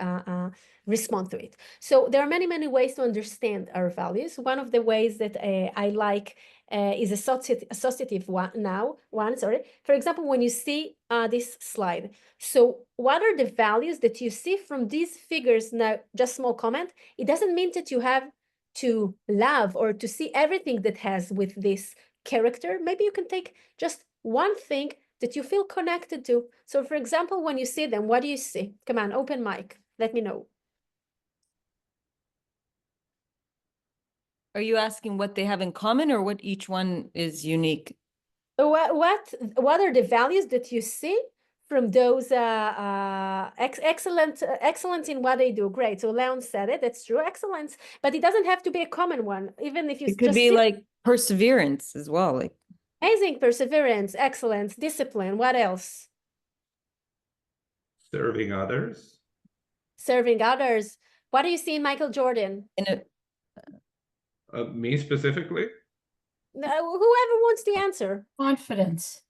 respond to it. So there are many ways to understand our values. One of the ways that I like is associative one. For example, when you see this slide, so what are the values that you see from these figures? Now, just small comment, it doesn't mean that you have to love or to see everything that has with this character. Maybe you can take just one thing that you feel connected to. So for example, when you see them, what do you see? Come on, open mic, let me know. Are you asking what they have in common or what each one is unique? What are the values that you see from those excellence in what they do? Great. So Leon said it, that's true, excellence, but it doesn't have to be a common one. Even if you it could be like perseverance as well, like amazing, perseverance, excellence, discipline. What else? Serving others. Serving others. What do you see in Michael Jordan? Me specifically? Whoever wants the answer. Confidence.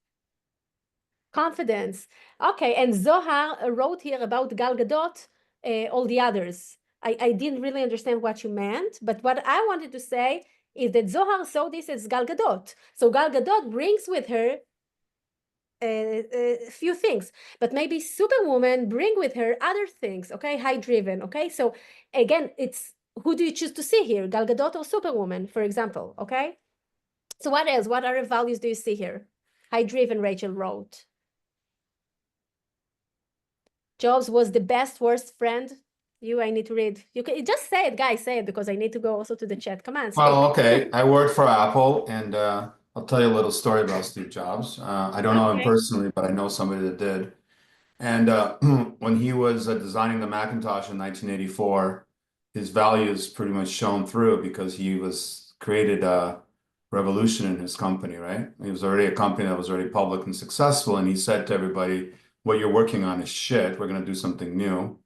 Confidence. Okay, and Zohar wrote here about Gal Gadot, all the others. I didn't really understand what you meant, but what I wanted to say is that Zohar saw this as Gal Gadot. So Gal Gadot brings with her a few things, but maybe Superwoman bring with her other things, okay? High driven, okay? So again, it's who do you choose to see here, Gal Gadot or Superwoman, for example, okay? So what else? What other values do you see here? High driven, Rachel wrote. Jobs was the best, worst friend. I need to read. You can just say it, guys, say it, because I need to go also to the chat. Come on, speak. Well, okay. I worked for Apple, and I'll tell you a little story about Steve Jobs. I don't know him personally, but I know somebody that did. And when he was designing the Macintosh in 1984, his values pretty much shone through because he was created a revolution in his company, right? He was already a company that was already public and successful, and he said to everybody, what you're working on is shit. We're going to do something new.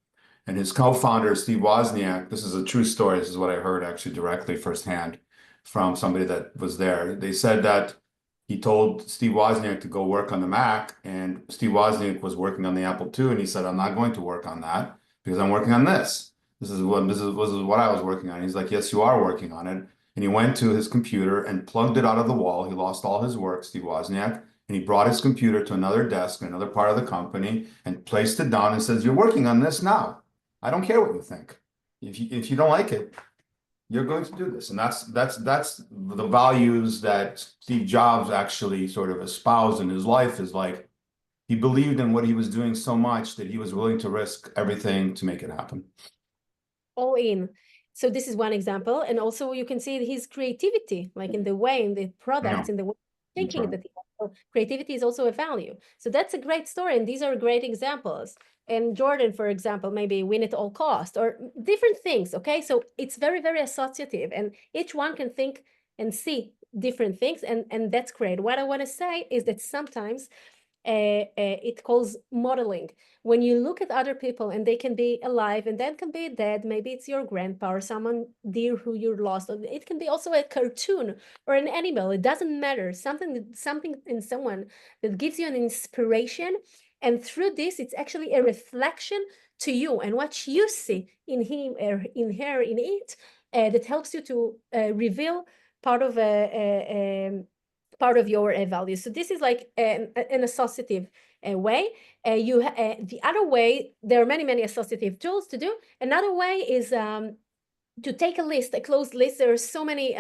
And his co-founder, Steve Wozniak, this is a true story. This is what I heard actually directly firsthand from somebody that was there. They said that he told Steve Wozniak to go work on the Mac, and Steve Wozniak was working on the Apple II, and he said, I'm not going to work on that because I'm working on this. This is what I was working on. He's like, yes, you are working on it. And he went to his computer and plugged it out of the wall. He lost all his work, Steve Wozniak, and And he brought his computer to another desk in another part of the company and placed it down and says, "You're working on this now. I don't care what you think. If you don't like it, you're going to do this." And that's the values that Steve Jobs actually sort of espoused in his life, is like, he believed in what he was doing so much that he was willing to risk everything to make it happen. All in. So this is one example. And also you can see his creativity, like in the way, in the products, in the way of thinking that he has. So creativity is also a value. So that's a great story. And these are great examples. And Jordan, for example, maybe win at all cost or different things. Okay. So it's very, very associative, and each one can think and see different things. And that's great. What I want to say is that sometimes it calls modeling. When you look at other people and they can be alive and then can be dead, maybe it's your grandpa or someone dear who you lost. It can be also a cartoon or an animal. It doesn't matter. Something in someone that gives you an inspiration. And through this, it's actually a reflection to you and what you see in him or in her, in it, that helps you to reveal part of your values. So this is like an associative way. The other way, there are many associative tools to do. Another way is to take a list, a closed list. There are so many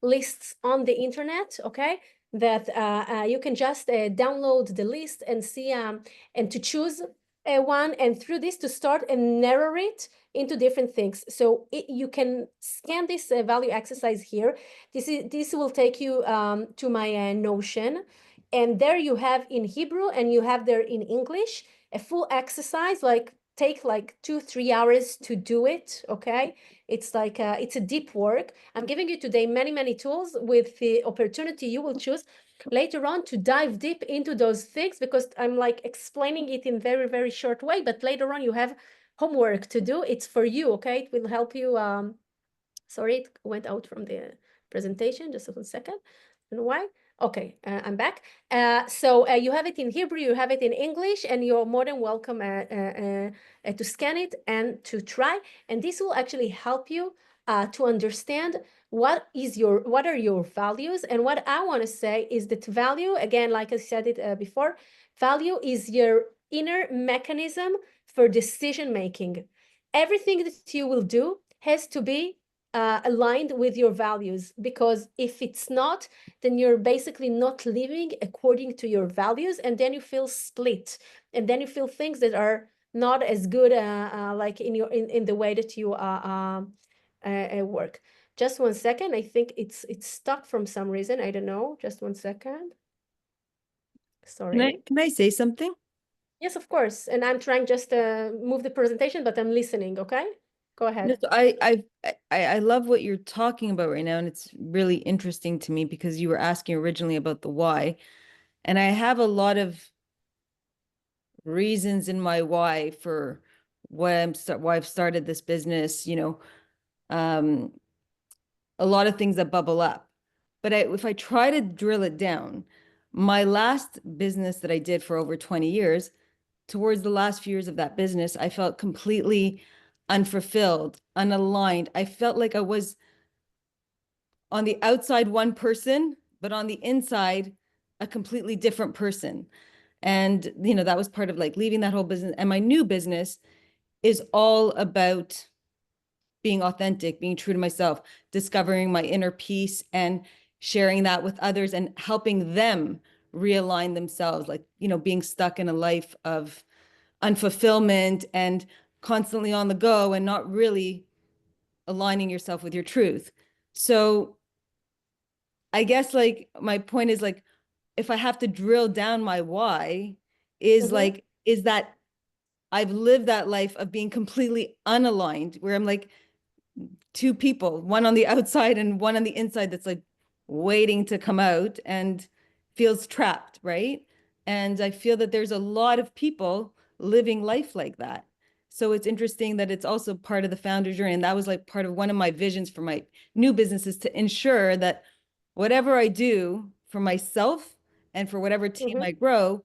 lists on the internet, okay, that you can just download the list and see and to choose one, and through this to start and narrow it into different things. So you can scan this value exercise here. This will take you to my Notion, and there you have in Hebrew and you have there in English a full exercise, like take like 2-3 hours to do it. Okay, it's like it's a deep work. I'm giving you today many tools with the opportunity you will choose later on to dive deep into those things, because I'm like explaining it in very short way, but later on you have homework to do. It's for you. Okay, it will help you. Sorry, it went out from the presentation. Just 1 second. I don't know why. Okay, I'm back. So you have it in Hebrew, you have it in English, and you're more than welcome to scan it and to try. And this will actually help you to understand what are your values. And what I want to say is that value, again, like I said it before, value is your inner mechanism for decision making. Everything that you will do has to be aligned with your values, because if it's not, then you're basically not living according to your values, and then you feel split, and then you feel things that are not as good like in the way that you work. Just 1 second. I think it's stuck from some reason. I don't know. Just 1 second. Sorry. Can I say something? Yes, of course. And I'm trying just to move the presentation, but I'm listening. Okay, go ahead. No, so I love what you're talking about right now, and it's really interesting to me because you were asking originally about the why, and I have a lot of reasons in my why for why I've started this business. A lot of things that bubble up, but if I try to drill it down, my last business that I did for over 20 years, towards the last few years of that business, I felt completely unfulfilled, unaligned. I felt like I was on the outside one person, but on the inside, a completely different person. And, that was part of like leaving that whole business. And my new business is all about being authentic, being true to myself, discovering my inner peace and sharing that with others and helping them realign themselves, like, being stuck in a life of unfulfillment and constantly on the go and not really aligning yourself with your truth. So I guess like my point is like, if I have to drill down my why is like, is that I've lived that life of being completely unaligned, where I'm like two people, one on the outside and one on the inside that's like waiting to come out and feels trapped, right? And I feel that there's a lot of people living life like that. So it's interesting that it's also part of the founder journey. And that was like part of one of my visions for my new business, is to ensure that whatever I do for myself and for whatever team I grow,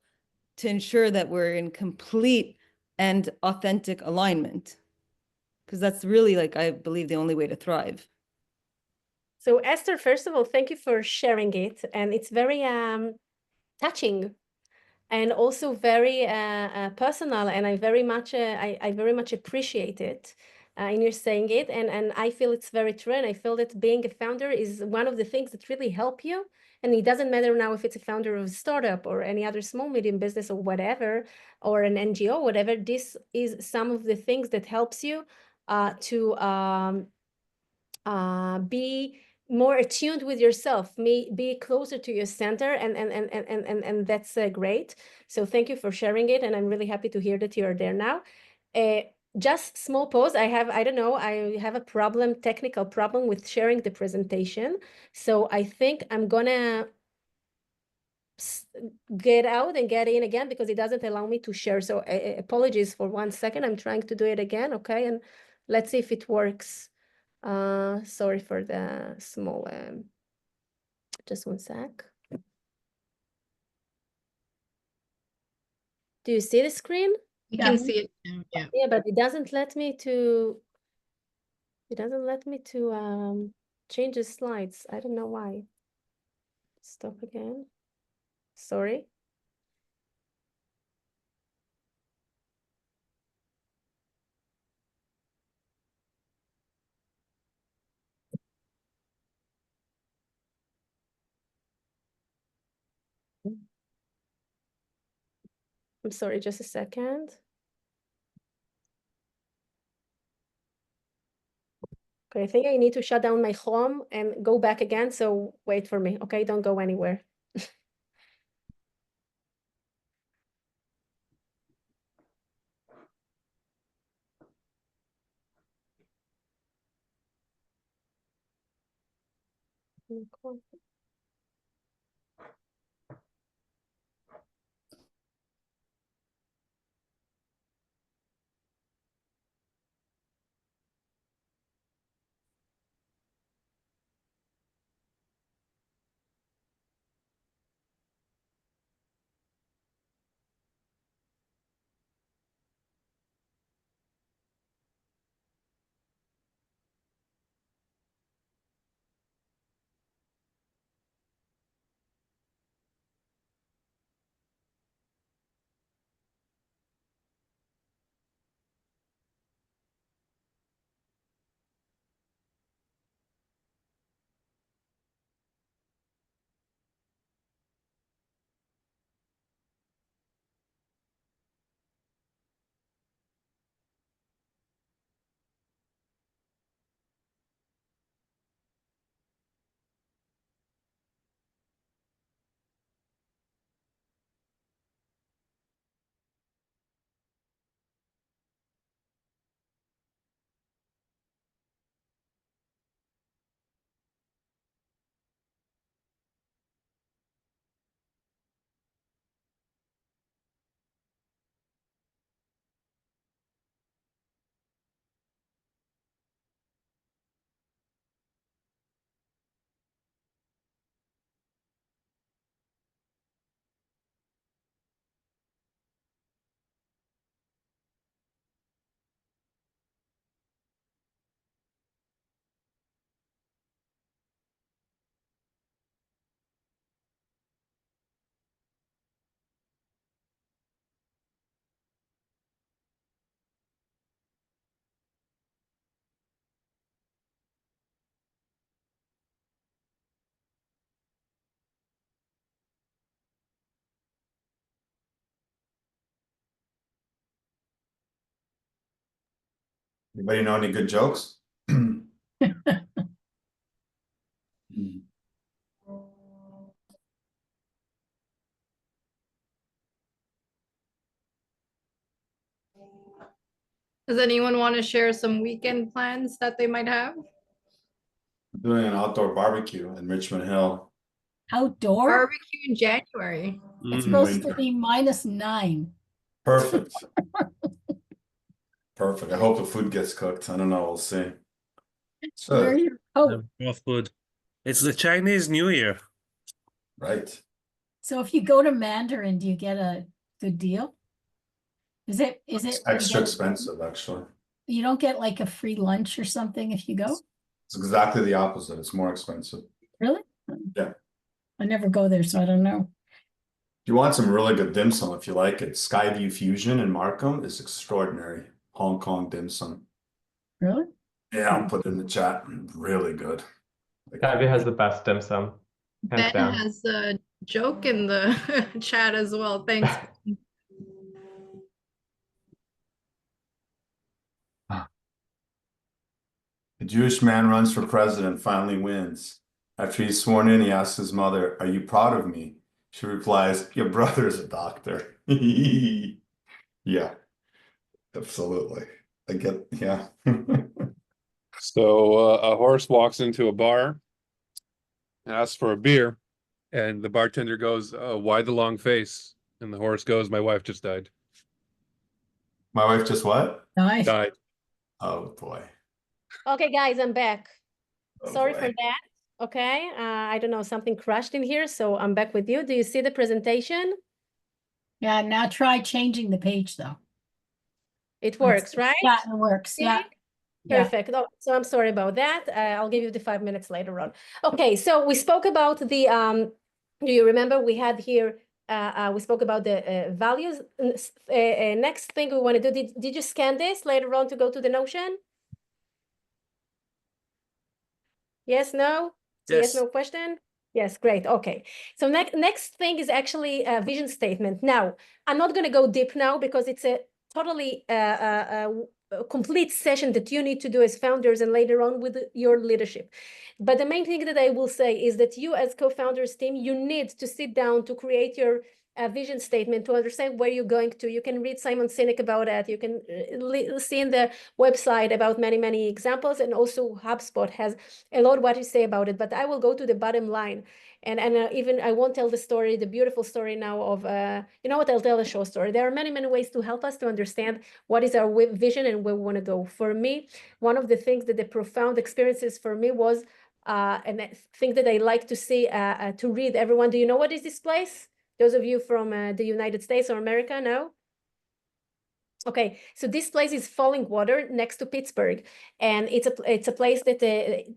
to ensure that we're in complete and authentic alignment. Because that's really, like, I believe, the only way to thrive. So Esther, first of all, thank you for sharing it. And it's very touching and also very personal, and I very much appreciate it in your saying it, and I feel it's very true, and I feel that being a founder is one of the things that really help you, and it doesn't matter now if it's a founder of a startup or any other small medium business or whatever, or an NGO, whatever. This is some of the things that helps you to be more attuned with yourself, be closer to your center, and that's great. So thank you for sharing it, and I'm really happy to hear that you are there now. Just small pause. I have a technical problem with sharing the presentation. So I think I'm gonna get out and get in again because it doesn't allow me to share. So apologies for 1 second. I'm trying to do it again, okay? And let's see if it works. Sorry for the small, just 1 sec. Do you see the screen? You can see it now, yeah. Yeah, but it doesn't let me to, change the slides. I don't know why. Stop again. Sorry. I'm sorry, just a second. Okay, I think I need to shut down my Chrome and go back again, so wait for me, okay? Don't go anywhere. Anybody know any good jokes? Does anyone want to share some weekend plans that they might have? Doing an outdoor barbecue in Richmond Hill. Outdoor? Barbecue in January. It's in supposed to winter. be -9. Perfect. Perfect. I hope the food gets cooked. I don't know. We'll see. Wear So, your coat. Both good. It's the Chinese New Year. right. So if you go to Mandarin, do you get a good deal? Is it It's you extra get- expensive, actually. You don't get like a free lunch or something if you go? It's exactly the opposite. It's more expensive. Really? Yeah. I never go there, so I don't know. you want some really good dim sum, if you like it, Skyview Fusion in Markham is extraordinary. Hong Kong dim sum. Really? Yeah, I'll put it in the chat. Really good. Skyview has the best dim sum, hands Ben down. has a joke in the chat as well. Thanks. A Jewish man runs for president, finally wins. After he's sworn in, he asks his mother, "Are you proud of me?" She replies, "Your brother's a doctor." Yeah, absolutely. I get, yeah. So a horse walks into a bar, asks for a beer, and the bartender goes, "Why the long face?" And the horse goes, "My wife just died." My wife just what? Nice. Died. Oh boy. Okay, guys, I'm back. Oh, Sorry boy. for that. Okay, I don't know, something crashed in here, so I'm back with you. Do you see the presentation? Yeah, now try changing the page though. It works, right? Yeah, it works. Yeah. Yeah. Perfect. Oh, so I'm sorry about that. I'll give you the 5 minutes later on. Okay, so we spoke about the, do you remember we had here, we spoke about the values. Next thing we want to do, did you scan this later on to go to the Notion? Yes, no? Yes, no question? Yes, great. Okay. So next thing is actually a vision statement. Now, I'm not going to go deep now because it's a totally a complete session that you need to do as founders and later on with your leadership. But the main thing that I will say is that you as co-founders team, you need to sit down to create your vision statement to understand where you're going to. You can read Simon Sinek about that. You can see in the website about many examples, and also HubSpot has a lot what to say about it. But I will go to the bottom line, and even I won't tell the story, the beautiful story now of you know what, I'll tell a short story. There are many ways to help us to understand what is our vision and where we want to go. For me, one of the things that the profound experiences for me was and I think that I like to see to read. Everyone, do you know what is this place? Those of you from the United States or America, no? Okay, so this place is Falling Water next to Pittsburgh, and it's a place that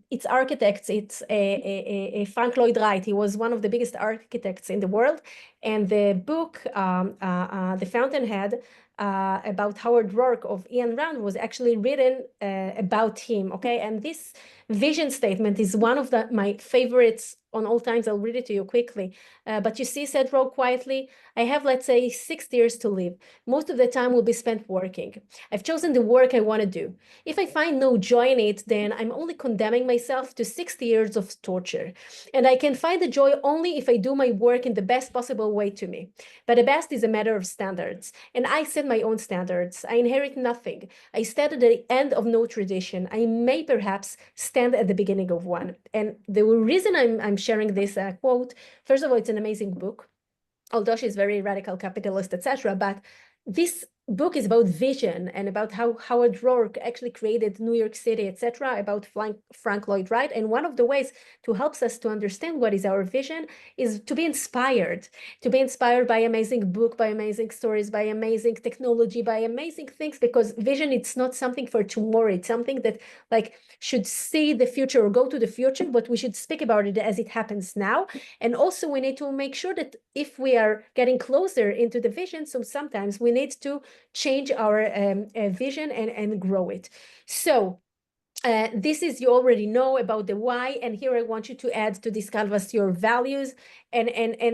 its architects, it's a Frank Lloyd Wright. He was one of the biggest architects in the world, and the book, The Fountainhead, about Howard Rourke of Ian Rand was actually written about him. Okay, and this vision statement is one of my favorites on all times. I'll read it to you quickly. But you see, said Rourke quietly, I have, let's say, 6 years to live. Most of the time will be spent working. I've chosen the work I want to do. If I find no joy in it, then I'm only condemning myself to 60 years of torture. And I can find the joy only if I do my work in the best possible way to me. But the best is a matter of standards. And I set my own standards. I inherit nothing. I stand at the end of no tradition. I may perhaps stand at the beginning of one. And the reason I'm sharing this quote, first of all, it's an amazing book, although she's very radical capitalist, etc. But this book is about vision and about how Howard Rourke actually created New York City, etc., about Frank Lloyd Wright. And one of the ways to help us to understand what is our vision is to be inspired by amazing book, by amazing stories, by amazing technology, by amazing things, because vision, it's not something for tomorrow. It's something that like should see the future or go to the future, but we should speak about it as it happens now. And also we need to make sure that if we are getting closer into the vision, so sometimes we need to change our vision and grow it. So this is, you already know about the why, and here I want you to add to this canvas your values, and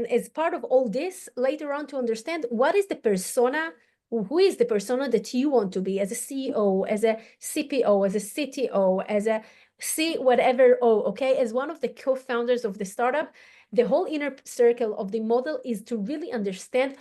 as part of all this, later on to understand what is the persona, who is the persona that you want to be as a CEO, as a CPO, as a CTO, as a C whatever O, okay? As one of the co-founders of the startup, the whole inner circle of the model is to really understand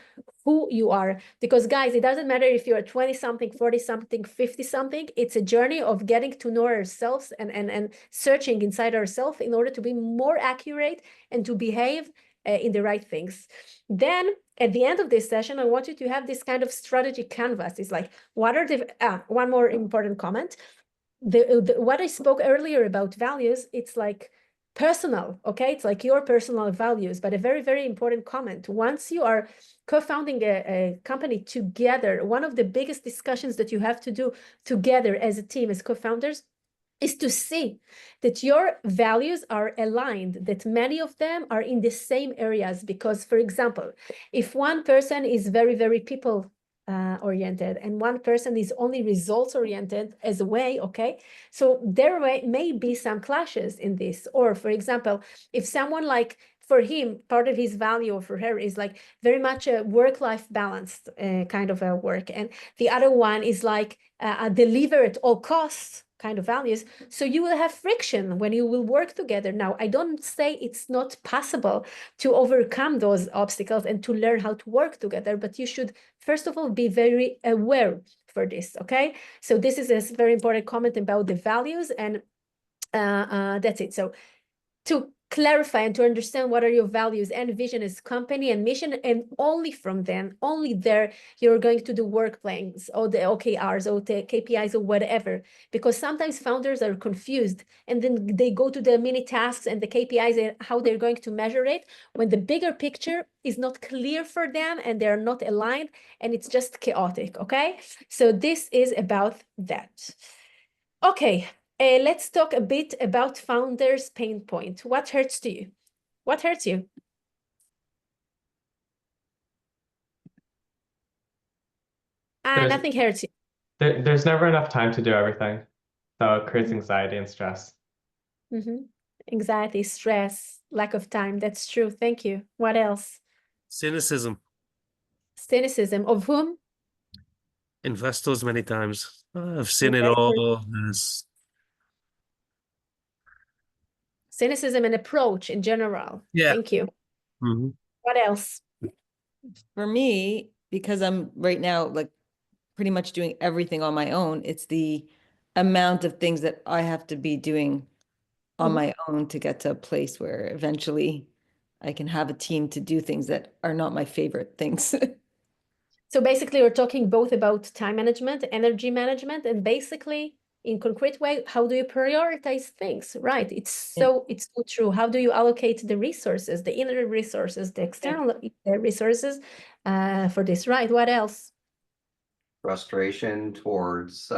who you are. Because guys, it doesn't matter if you're 20-something, 40-something, 50-something, it's a journey of getting to know ourselves and searching inside ourselves in order to be more accurate and to behave in the right things. Then at the end of this session, I want you to have this kind of strategy canvas. It's like, what are the, one more important comment. What I spoke earlier about values, it's like personal, okay? It's like your personal values, but a very important comment. Once you are co-founding a company together, one of the biggest discussions that you have to do together as a team, as co-founders, is to see that your values are aligned, that many of them are in the same areas. Because, for example, if one person is very, very people oriented and one person is only results oriented as a way, okay, so there may be some clashes in this. Or, for example, if someone like, for him, part of his value, or for her, is like very much a work-life balanced kind of a work, and the other one is like a deliver at all costs kind of values, so you will have friction when you will work together. Now, I don't say it's not possible to overcome those obstacles and to learn how to work together, but you should, first of all, be very aware for this, okay? So this is a very important comment about the values, and that's it. So to clarify and to understand what are your values and vision as company and mission, and only from then, only there, you're going to do work plans or the OKRs or the KPIs or whatever, because sometimes founders are confused and then they go to the mini tasks and the KPIs and how they're going to measure it when the bigger picture is not clear for them and they're not aligned and it's just chaotic, okay? So this is about that. Okay. Let's talk a bit about founders' pain point. What hurts to you? What hurts you? Nothing hurts you. There's never enough time to do everything. So it creates anxiety and stress. Anxiety, stress, lack of time. That's true. Thank you. What else? Cynicism. Cynicism. Of whom? Investors many times. I've seen it all. Cynicism and approach in general. Yeah. Thank you. What else? For me, because I'm right now like pretty much doing everything on my own, it's the amount of things that I have to be doing on my own to get to a place where eventually I can have a team to do things that are not my favorite things. So basically, we're talking both about time management, energy management, and basically, in concrete way, how do you prioritize things? Right. It's so true. How do you allocate the resources, the inner resources, the external resources for this? Right. What else? Frustration towards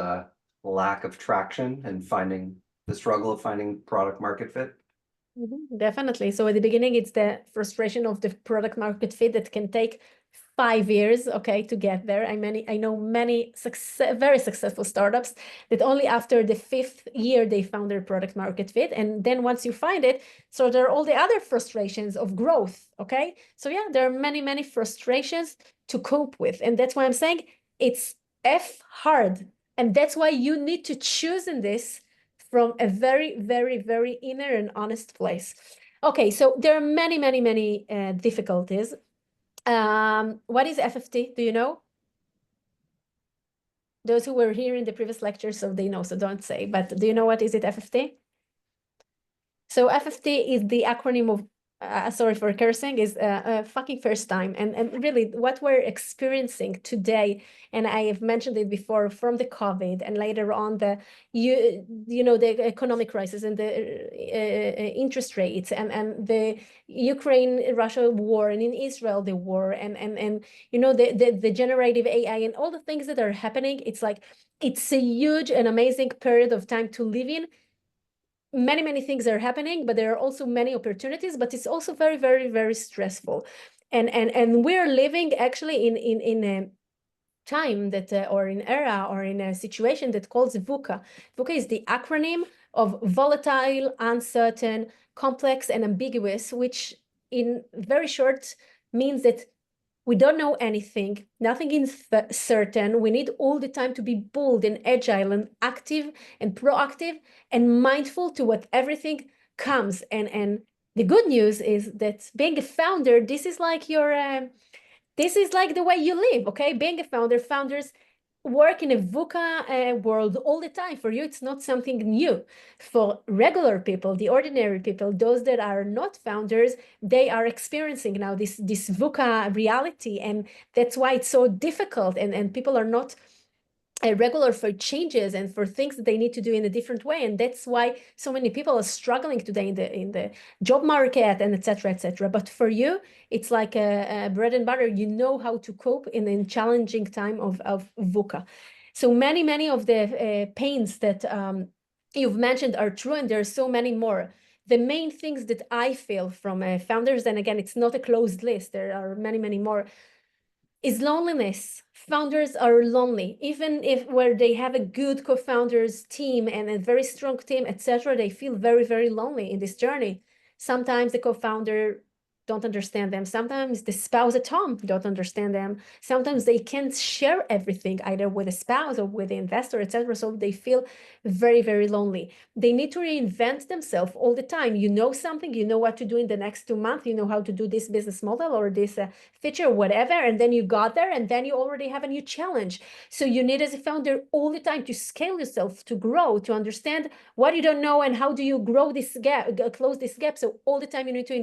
lack of traction and finding the struggle of finding product market fit. Definitely. So at the beginning, it's the frustration of the product market fit that can take 5 years, okay, to get there. I know many very successful startups that only after the 5th year they found their product market fit. And then once you find it, so there are all the other frustrations of growth, okay? So yeah, there are many, many frustrations to cope with. And that's why I'm saying it's hard. And that's why you need to choose in this from a very, very, very inner and honest place. Okay, so there are many, many, many difficulties. What is FFT? Do you know? Those who were here in the previous lecture, so they know, so don't say, but do you know what is it, FFT? So FFT is the acronym of, sorry for cursing, is fucking first time. And really what we're experiencing today, and I have mentioned it before, from the COVID and later on the, you know, the economic crisis and the interest rates and the Ukraine-Russia war, and in Israel, the war, and you know, the generative AI and all the things that are happening. It's like, it's a huge and amazing period of time to live in. Many, many things are happening, but there are also many opportunities, but it's also very, very, very stressful. And we're living actually in a time that, or in era, or in a situation that calls VUCA. VUCA is the acronym of volatile, uncertain, complex, and ambiguous, which in very short means that we don't know anything, nothing is certain. We need all the time to be bold and agile and active and proactive and mindful to what everything comes. And the good news is that being a founder, this is like this is like the way you live, okay? Being a founder, founders work in a VUCA world all the time. For you, it's not something new. For regular people, the ordinary people, those that are not founders, they are experiencing now this VUCA reality. And that's why it's so difficult. And people are not regular for changes and for things that they need to do in a different way. And that's why so many people are struggling today in the job market and et cetera, et cetera. But for you, it's like a bread and butter. You know how to cope in a challenging time of VUCA. So many of the pains that you've mentioned are true, and there are so many more. The main things that I feel from founders, and again, it's not a closed list, there are many, many more, is loneliness. Founders are lonely, even if where they have a good co-founders team and a very strong team, etc. They feel very, very lonely in this journey. Sometimes the co-founder don't understand them. Sometimes the spouse at home don't understand them. Sometimes they can't share everything either with a spouse or with the investor, etc. So they feel very, very lonely. They need to reinvent themselves all the time. You know something, you know what to do in the next 2 months, you know how to do this business model or this feature, whatever, and then you got there, and then you already have a new challenge. So you need, as a founder, all the time to scale yourself, to grow, to understand what you don't know and how do you grow this gap, close this gap. So all the time you need to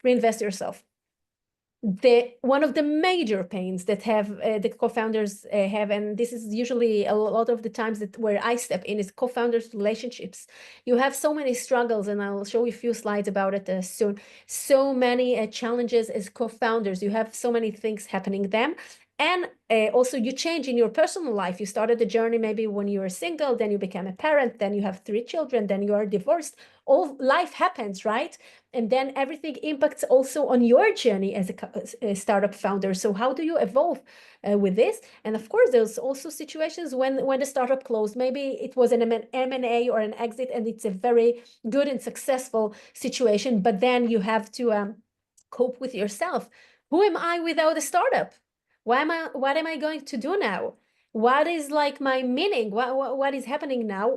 reinvest yourself. One of the major pains that the co-founders have, and this is usually a lot of the times that where I step in, is co-founders relationships. You have so many struggles, and I'll show you a few slides about it soon. So many challenges as co-founders. You have so many things happening then. And also you change in your personal life. You started the journey maybe when you were single, then you became a parent, then you have 3 children, then you are divorced. All life happens, right? And then everything impacts also on your journey as a startup founder. So how do you evolve with this? And of course, there's also situations when the startup closed. Maybe it was an M&A or an exit, and it's a very good and successful situation. But then you have to cope with yourself. Who am I without a startup? What am I going to do now? What is like my meaning? What is happening now?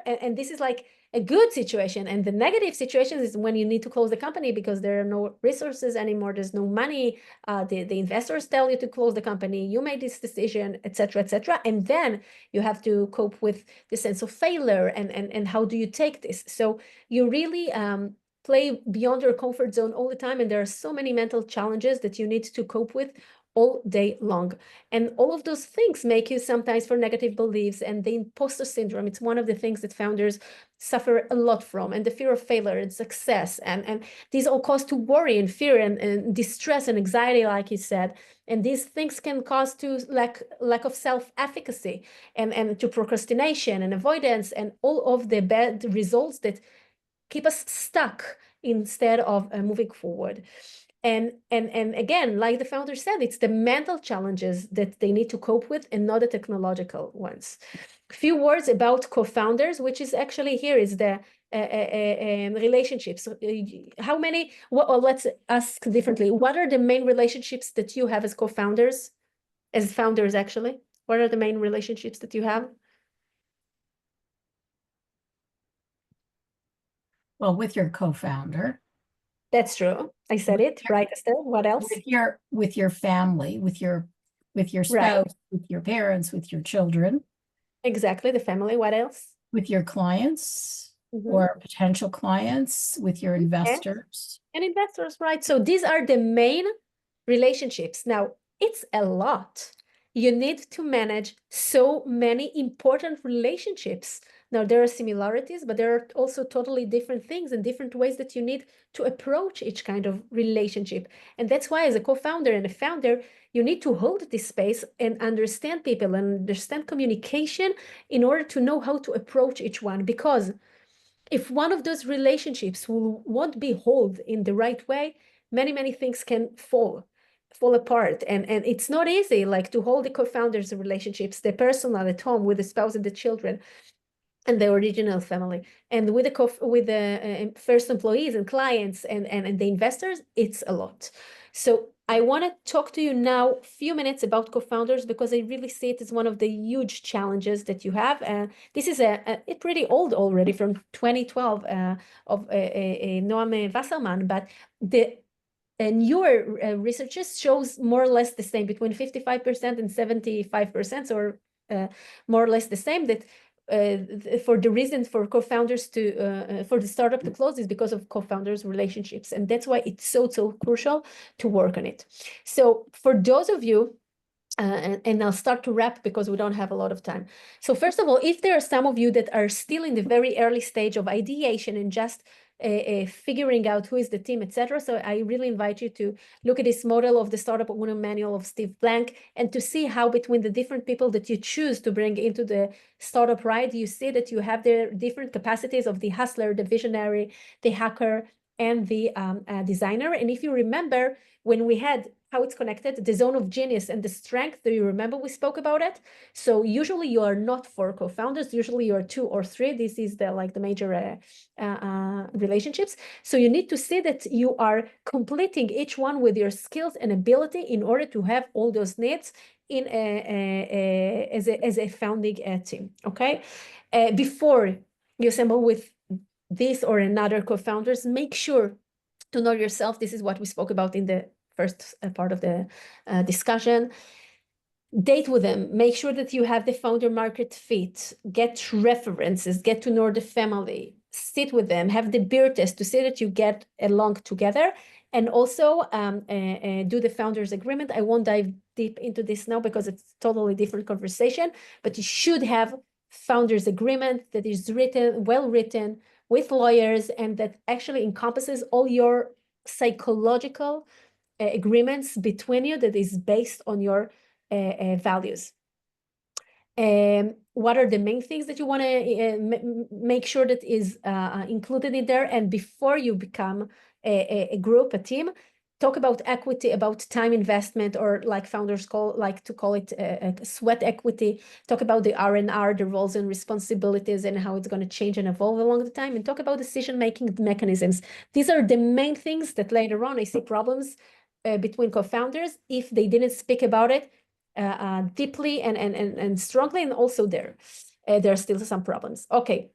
And this is like a good situation. And the negative situation is when you need to close the company because there are no resources anymore. There's no money. The investors tell you to close the company. You made this decision, etc., etc. And then you have to cope with the sense of failure and how do you take this? So you really play beyond your comfort zone all the time. And there are so many mental challenges that you need to cope with all day long. And all of those things make you sometimes for negative beliefs and the imposter syndrome. It's one of the things that founders suffer a lot from, and the fear of failure and success. And these all cause to worry and fear and distress and anxiety, like you said. And these things can cause to lack of self-efficacy and to procrastination and avoidance and all of the bad results that keep us stuck instead of moving forward. And again, like the founder said, it's the mental challenges that they need to cope with and not the technological ones. A few words about co-founders, which is actually here is the relationships. How many, or let's ask differently, what are the main relationships that you have as co-founders, as founders actually? What are the main relationships that you have? Well, with your co-founder. That's true. I said it, right, Esther? What else? With your family, with your spouse, Right. with your parents, with your children. Exactly, the family. What else? With your clients Mhm. or potential clients, with your investors. And investors, right? So these are the main relationships. Now, it's a lot. You need to manage so many important relationships. Now, there are similarities, but there are also totally different things and different ways that you need to approach each kind of relationship. And that's why, as a co-founder and a founder, you need to hold this space and understand people and understand communication in order to know how to approach each one. Because if one of those relationships won't be held in the right way, many things can fall apart. And it's not easy, like, to hold the co-founders relationships, the personal at home with the spouse and the children and the original family, and with the first employees and clients and the investors. It's a lot. So I want to talk to you now a few minutes about co-founders, because I really see it as one of the huge challenges that you have. This is a pretty old already, from 2012 of Noam Wasserman, but the newer researches shows more or less the same, between 55% and 75%, or more or less the same, that for the reason for co-founders to for the startup to close is because of co-founders relationships, and that's why it's so crucial to work on it. So for those of you and I'll start to wrap because we don't have a lot of time. So first of all, if there are some of you that are still in the very early stage of ideation and just figuring out who is the team, etc. So I really invite you to look at this model of the Startup Owner Manual of Steve Blank and to see how between the different people that you choose to bring into the startup ride, you see that you have the different capacities of the hustler, the visionary, the hacker, and the designer. And if you remember, when we had how it's connected, the zone of genius and the strength, do you remember we spoke about it? So usually you are not 4 co-founders, usually you are 2 or 3. This is the major relationships. So you need to see that you are completing each one with your skills and ability in order to have all those needs in as a founding team, okay? Before you assemble with this or another co-founders, make sure to know yourself. This is what we spoke about in the first part of the discussion. Date with them, make sure that you have the founder market fit, get references, get to know the family, sit with them, have the beer test to see that you get along together, and also do the founders agreement. I won't dive deep into this now because it's totally different conversation, but you should have founders agreement that is written, well written, with lawyers, and that actually encompasses all your psychological agreements between you that is based on your values. What are the main things that you want to make sure that is included in there? And before you become a group, a team, talk about equity, about time investment, or like founders like to call it sweat equity. Talk about the R&R, the roles and responsibilities, and how it's going to change and evolve along the time. And talk about decision-making mechanisms. These are the main things that later on I see problems between co-founders if they didn't speak about it deeply and strongly, and also there are still some problems. Okay,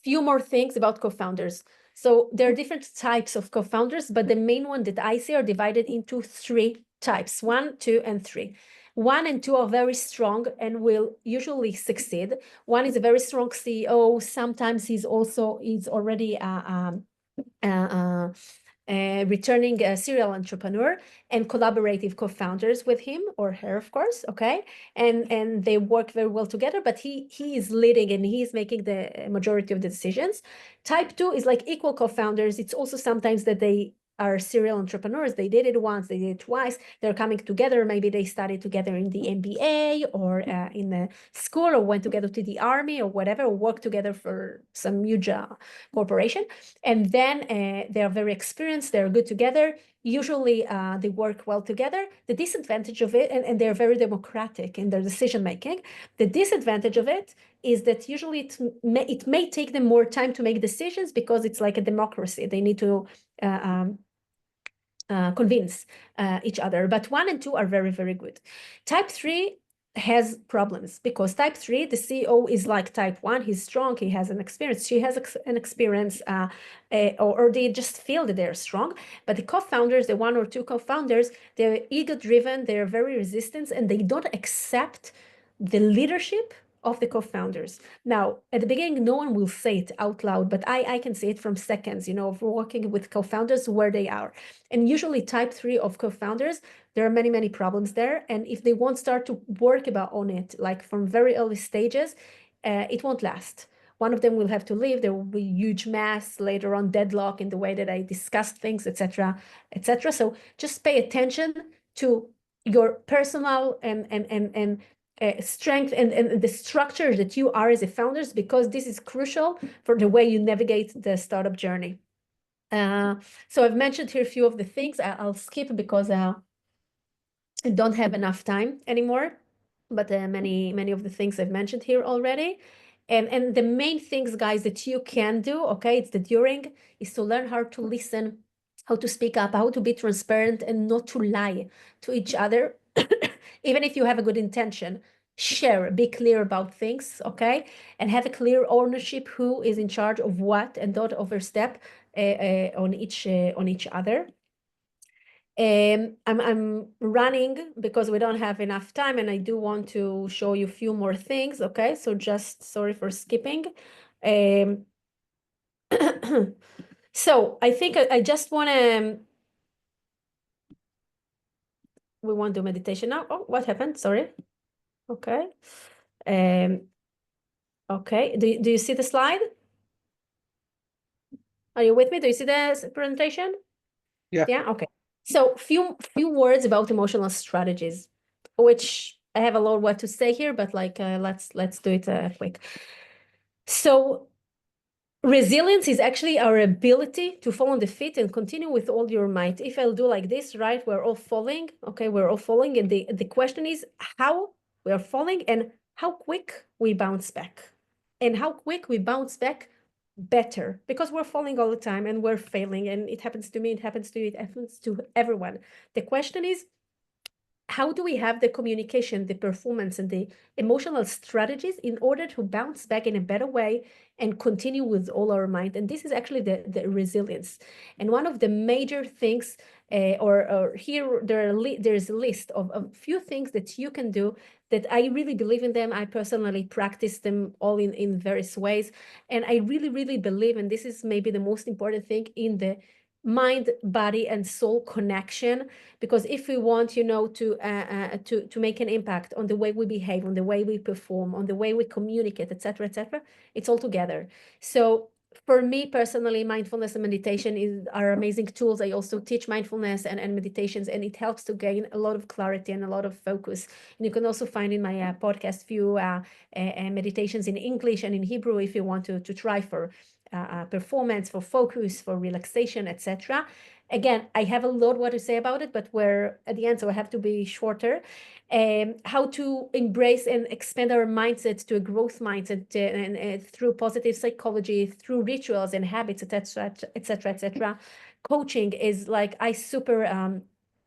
few more things about co-founders. So there are different types of co-founders, but the main one that I see are divided into 3 types, 1, 2, and 3. 1 and 2 are very strong and will usually succeed. 1 is a very strong CEO. Sometimes he's already returning a serial entrepreneur, and collaborative co-founders with him or her, of course, okay? And they work very well together, but he is leading and he is making the majority of the decisions. Type 2 is like equal co-founders. It's also sometimes that they are serial entrepreneurs. They did it once, they did it twice. They're coming together. Maybe they studied together in the MBA or in the school, or went together to the army or whatever, or worked together for some huge corporation. And then they are very experienced. They're good together. Usually they work well together. The disadvantage of it, and they're very democratic in their decision making. The disadvantage of it is that usually it may take them more time to make decisions because it's like a democracy. They need to convince each other. But 1 and 2 are very, very good. Type 3 has problems because type 3, the CEO is like type 1. He's strong. He has an experience. She has an experience, or they just feel that they're strong. But the co-founders, the 1 or 2 co-founders, they're ego-driven. They're very resistant, and they don't accept the leadership of the co-founders. Now, at the beginning, no one will say it out loud, but I can see it from seconds, of working with co-founders where they are. And usually type 3 of co-founders, there are many, many problems there. And if they won't start to work on it, like from very early stages, it won't last. One of them will have to leave. There will be huge mess later on, deadlock in the way that I discussed things, etc., etc. So just pay attention to your personal and strength and the structure that you are as a founders, because this is crucial for the way you navigate the startup journey. So I've mentioned here a few of the things. I'll skip because I don't have enough time anymore, but many of the things I've mentioned here already. And the main things, guys, that you can do, okay, it's the during, is to learn how to listen, how to speak up, how to be transparent and not to lie to each other. Even if you have a good intention, share, be clear about things, okay? And have a clear ownership who is in charge of what, and don't overstep on each other. I'm running because we don't have enough time, and I do want to show you a few more things, okay? So just sorry for skipping. So I think I just want to, we want to do meditation now. Oh, what happened? Sorry. Okay. Okay. Do you see the slide? Are you with me? Do you see the presentation? Yeah. Yeah, okay. So few words about emotional strategies, which I have a lot what to say here, but like let's do it quick. So resilience is actually our ability to fall on the feet and continue with all your might. If I'll do like this, right, we're all falling. Okay, we're all falling, and the question is how we are falling and how quick we bounce back, and how quick we bounce back better, because we're falling all the time and we're failing, and it happens to me, it happens to you, it happens to everyone. The question is, how do we have the communication, the performance, and the emotional strategies in order to bounce back in a better way and continue with all our might? And this is actually the resilience. And one of the major things, or here there's a list of a few things that you can do that I really believe in them. I personally practice them all in various ways. And I really, really believe, and this is maybe the most important thing, in the mind, body, and soul connection. Because if we want, to make an impact on the way we behave, on the way we perform, on the way we communicate, etc., it's all together. So for me personally, mindfulness and meditation are amazing tools. I also teach mindfulness and meditations, and it helps to gain a lot of clarity and a lot of focus. And you can also find in my podcast few meditations in English and in Hebrew if you want to try for performance, for focus, for relaxation, etc. Again, I have a lot what to say about it, but we're at the end, so I have to be shorter. How to embrace and expand our mindset to a growth mindset, and through positive psychology, through rituals and habits, etc., etc. Coaching is like, I super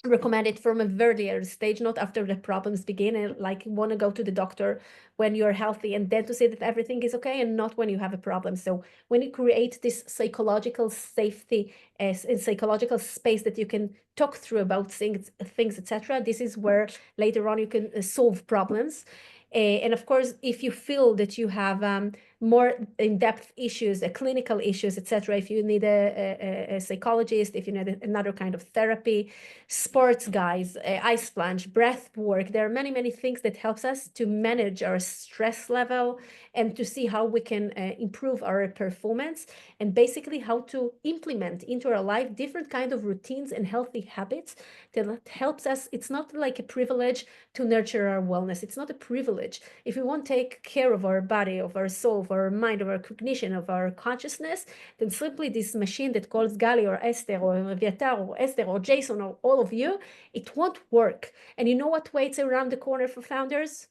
recommend it from a very early stage, not after the problems begin, and like want to go to the doctor when you're healthy and then to say that everything is okay, and not when you have a problem. So when you create this psychological safety, psychological space that you can talk through about things, etc., this is where later on you can solve problems. And of course, if you feel that you have more in-depth issues, clinical issues, etc., if you need a psychologist, if you need another kind of therapy, sports guys, ice plunge, breath work, there are many, many things that helps us to manage our stress level and to see how we can improve our performance, and basically how to implement into our life different kind of routines and healthy habits that helps us. It's not like a privilege to nurture our wellness. It's not a privilege. If we want to take care of our body, of our soul, of our mind, of our cognition, of our consciousness, then simply this machine that calls Gali or Esther or Viatar or Esther or Jason or all of you, it won't work. And you know what waits around the corner for founders?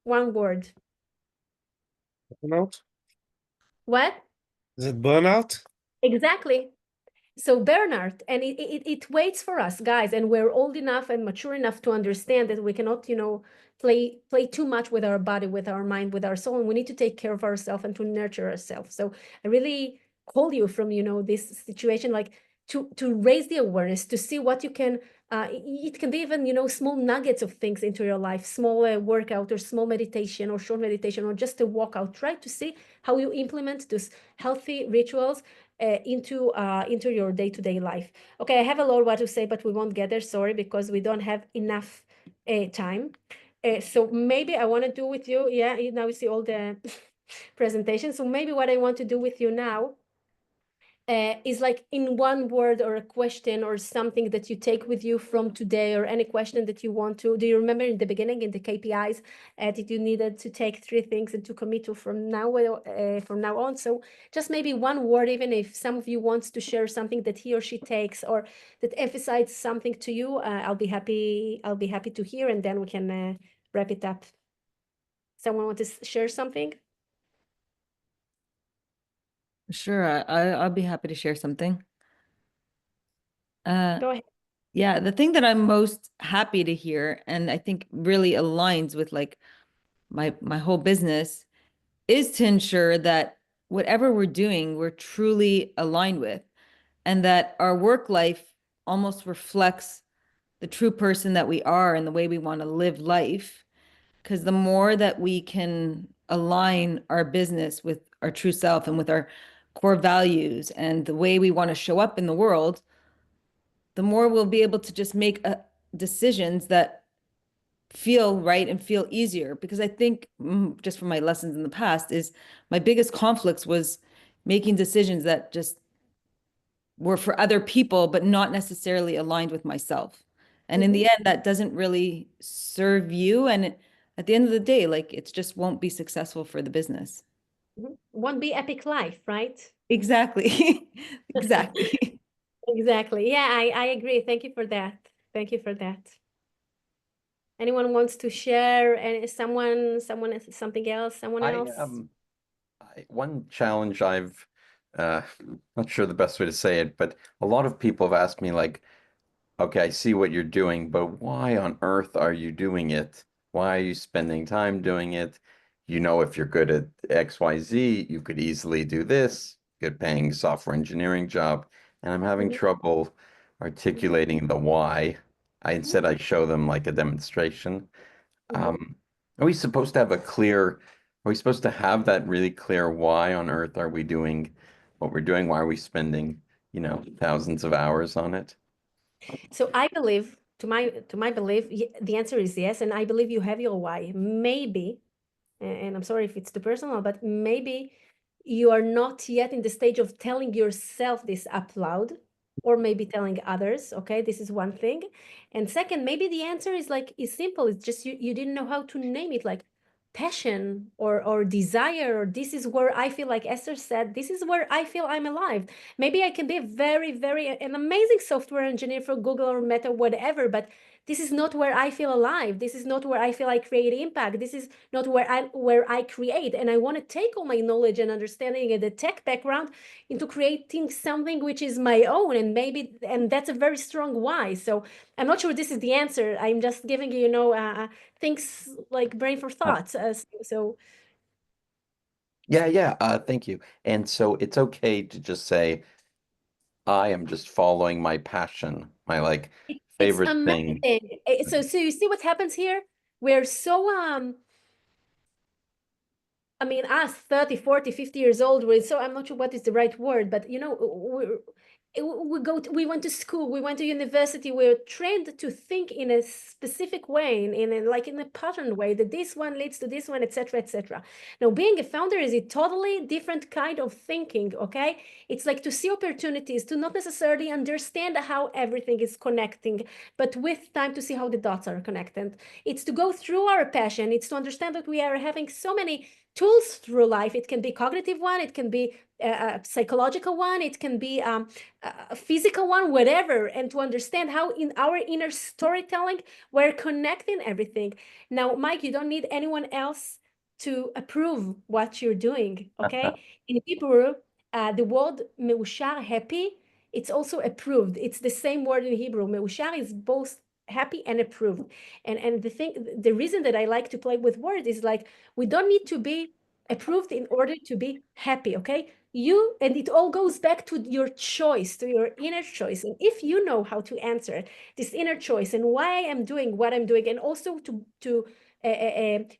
One word. Burnout? What? Is it burnout? Exactly. So burnout, and it waits for us, guys, and we're old enough and mature enough to understand that we cannot, play too much with our body, with our mind, with our soul, and we need to take care of ourselves and to nurture ourselves. So I really call you from, this situation, like to raise the awareness, to see what you can, it can be even, small nuggets of things into your life, small workout or small meditation or short meditation or just a walkout. Try to see how you implement those healthy rituals into your day-to-day life. Okay, I have a lot what to say, but we won't get there, sorry, because we don't have enough time. So maybe I want to do with you, now you see all the presentations. So maybe what I want to do with you now is like in one word or a question or something that you take with you from today, or any question that you want to. Do you remember in the beginning in the KPIs that you needed to take 3 things and to commit to from now on? So just maybe one word, even if some of you wants to share something that he or she takes or that emphasizes something to you, I'll be happy to hear, and then we can wrap it up. Someone want to share something? Sure, I'll be happy to share something. Go ahead. Yeah, the thing that I'm most happy to hear, and I think really aligns with like my whole business, is to ensure that whatever we're doing, we're truly aligned with, and that our work life almost reflects the true person that we are and the way we want to live life. Because the more that we can align our business with our true self and with our core values and the way we want to show up in the world, the more we'll be able to just make decisions that feel right and feel easier. Because I think, just from my lessons in the past, is my biggest conflicts was making decisions that just were for other people, but not necessarily aligned with myself. And in the end, that doesn't really serve you. And at the end of the day, like it just won't be successful for the business. Won't be epic life, right? Exactly. Exactly. Exactly. Yeah, I agree. Thank you for that. Thank you for that. Anyone wants to share? And someone something else? Someone else? One challenge I've not sure the best way to say it, but a lot of people have asked me like, okay, I see what you're doing, but why on earth are you doing it? Why are you spending time doing it? You know, if you're good at XYZ, you could easily do this, good paying software engineering job. And I'm having trouble articulating the why. Instead, I show them like a demonstration. Are we supposed to have are we supposed to have that really clear why on earth are we doing what we're doing? Why are we spending, thousands of hours on it? So I believe, to my belief, the answer is yes, and I believe you have your why. Maybe, and I'm sorry if it's too personal, but maybe you are not yet in the stage of telling yourself this up loud, or maybe telling others. Okay, this is one thing. And second, maybe the answer is simple. It's just you didn't know how to name it, like passion or desire, or this is where I feel, like Esther said, this is where I feel I'm alive. Maybe I can be a very, very an amazing software engineer for Google or Meta, whatever, but this is not where I feel alive. This is not where I feel I create impact. This is not where I create. And I want to take all my knowledge and understanding and the tech background into creating something which is my own. And that's a very strong why. So I'm not sure this is the answer. I'm just giving you, things like brain for thoughts. So Yeah. Thank you. And so it's okay to just say, I am just following my passion, my it's favorite amazing. thing. So you see what happens here? We're so I mean, us 30, 40, 50 years old, so I'm not sure what is the right word, but we went to school, we went to university, we're trained to think in a specific way, in a pattern way, that this one leads to this one, etc., etc. Now, being a founder is a totally different kind of thinking, okay? It's like to see opportunities, to not necessarily understand how everything is connecting, but with time to see how the dots are connected. It's to go through our passion. It's to understand that we are having so many tools through life. It can be cognitive one, it can be a psychological one, it can be a physical one, whatever, and to understand how in our inner storytelling we're connecting everything. Now, Mike, you don't need anyone else to approve what you're doing, okay? In Hebrew, the word meushar, happy, it's also approved. It's the same word in Hebrew. Meushar is both happy and approved. And the reason that I like to play with words is like, we don't need to be approved in order to be happy, okay? And it all goes back to your choice, to your inner choice. And if you know how to answer this inner choice and why I am doing what I'm doing, and also to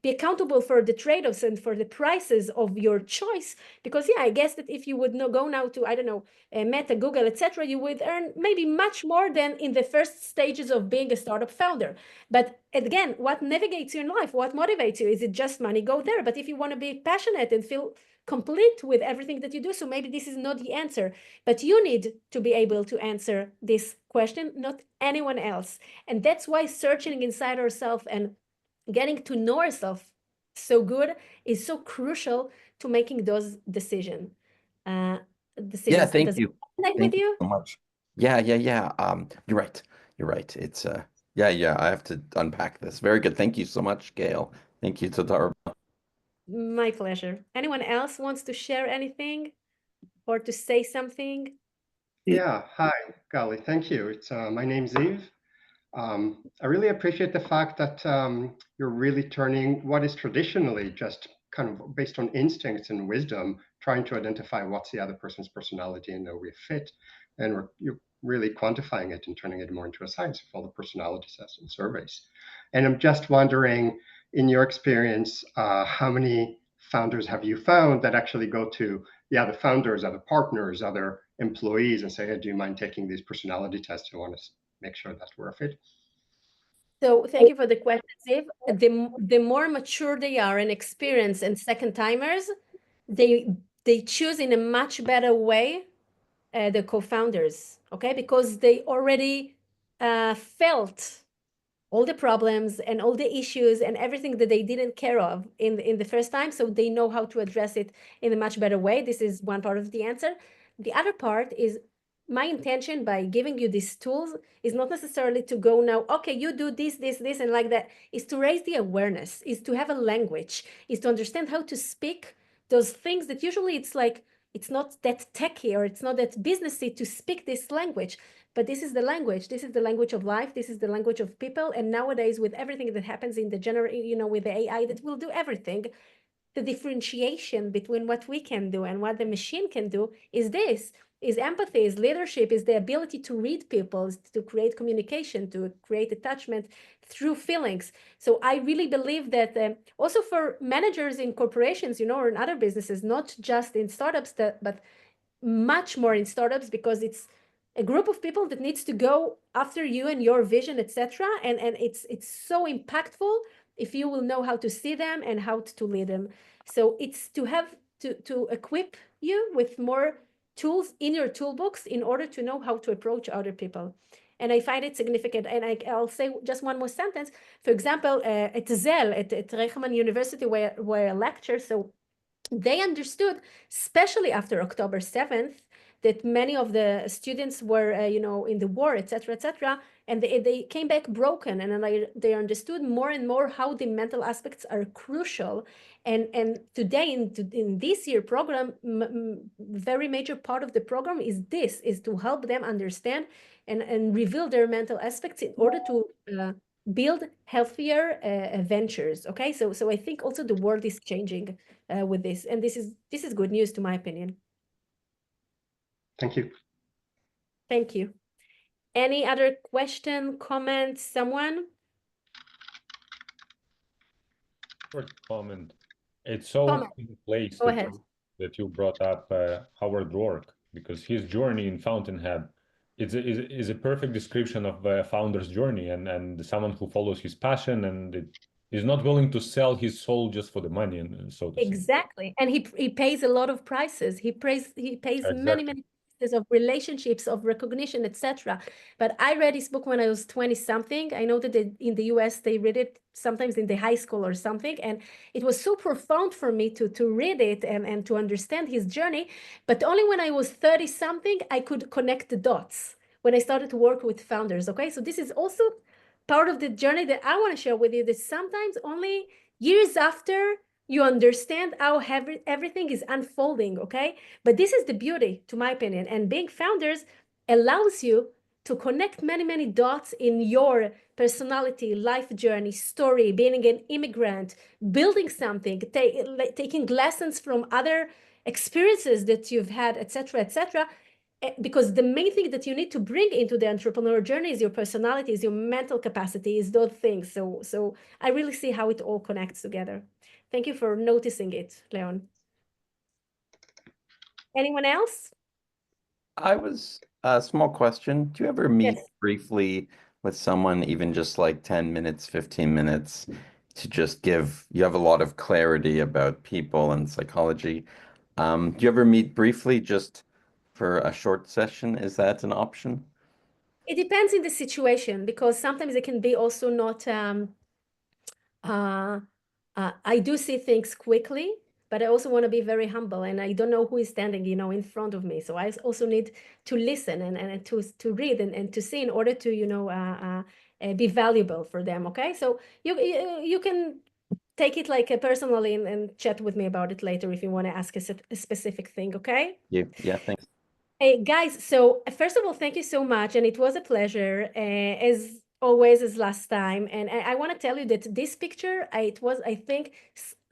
be accountable for the trade-offs and for the prices of your choice, because I guess that if you would go now to, I don't know, Meta, Google, etc., you would earn maybe much more than in the first stages of being a startup founder. But again, what navigates you in life, what motivates you? Is it just money? Go there. But if you want to be passionate and feel complete with everything that you do, so maybe this is not the answer, but you need to be able to answer this question, not anyone else. And that's why searching inside ourselves and getting to know ourselves so good is so crucial to making those decisions. Yeah, thank you. Connect Thank with you you? so much. Yeah. You're right. It's yeah, I have to unpack this. Very good. Thank you so much, Gail. Thank you, Tadar. My pleasure. Anyone else wants to share anything or to say something? Yeah, hi, Gali. Thank you. It's my name's Eve. I really appreciate the fact that you're really turning what is traditionally just kind of based on instincts and wisdom, trying to identify what's the other person's personality and know we fit. And you're really quantifying it and turning it more into a science of all the personality tests and surveys. And I'm just wondering, in your experience, how many founders have you found that actually go to the other founders, other partners, other employees and say, hey, do you mind taking these personality tests? I want to make sure that we're fit. So thank you for the question, Steve. The more mature they are and experienced and second timers, they choose in a much better way the co-founders, okay? Because they already felt all the problems and all the issues and everything that they didn't care of in the first time, so they know how to address it in a much better way. This is one part of the answer. The other part is my intention by giving you these tools is not necessarily to go now, okay, you do this, this, this, and like that, is to raise the awareness, is to have a language, is to understand how to speak those things that usually it's like, it's not that techy or it's not that businessy to speak this language, but this is the language. This is the language of life. This is the language of people. And nowadays, with everything that happens in the with the AI that will do everything, the differentiation between what we can do and what the machine can do is empathy, is leadership, is the ability to read people, to create communication, to create attachment through feelings. So I really believe that also for managers in corporations, or in other businesses, not just in startups, but much more in startups, because it's a group of people that needs to go after you and your vision, etc. And it's so impactful if you will know how to see them and how to lead them. So it's to have to equip you with more tools in your toolbox in order to know how to approach other people. And I find it significant. And I'll say just one more sentence. For example, at Zell, at Reichman University, where I lecture, so they understood, especially after October 7th, that many of the students were, in the war, etc., and they came back broken, and they understood more and more how the mental aspects are crucial. And today in this year program, very major part of the program is to help them understand and reveal their mental aspects in order to build healthier ventures. Okay, so I think also the world is changing with this, and this is good news to my opinion. Thank you. Thank you. Any other question, comment, someone? Short comment. It's so in place Go ahead. that you brought up Howard Rourke, because his journey in Fountainhead is a perfect description of a founder's journey and someone who follows his passion and is not willing to sell his soul just for the money, and so to say. Exactly. And he pays a lot of prices. He pays many prices of relationships, of recognition, etc. But I read his book when I was 20 something. I know that in the US they read it sometimes in the high school or something, and it was so profound for me to read it and to understand his journey. But only when I was 30 something I could connect the dots, when I started to work with founders. Okay, so this is also part of the journey that I want to share with you, that sometimes only years after you understand how everything is unfolding, okay? But this is the beauty, to my opinion, and being founders allows you to connect many, many dots in your personality, life journey, story, being an immigrant, building something, taking lessons from other experiences that you've had, etc., etc., because the main thing that you need to bring into the entrepreneur journey is your personality, is your mental capacity, is those things. So I really see how it all connects together. Thank you for noticing it, Leon. Anyone else? I was a small question. Do you ever meet briefly with someone, even just like 10 minutes, 15 minutes, to just you have a lot of clarity about people and psychology. Do you ever meet briefly just for a short session? Is that an option? It depends in the situation, because sometimes it can be also not, I do see things quickly, but I also want to be very humble, and I don't know who is standing, in front of me. So I also need to listen and to read and to see in order to, be valuable for them. Okay, so you can take it like personally and chat with me about it later if you want to ask a specific thing. Okay. Yeah, thanks. Hey guys, so first of all, thank you so much, and it was a pleasure, as always, as last time. And I want to tell you that this picture, it was, I think,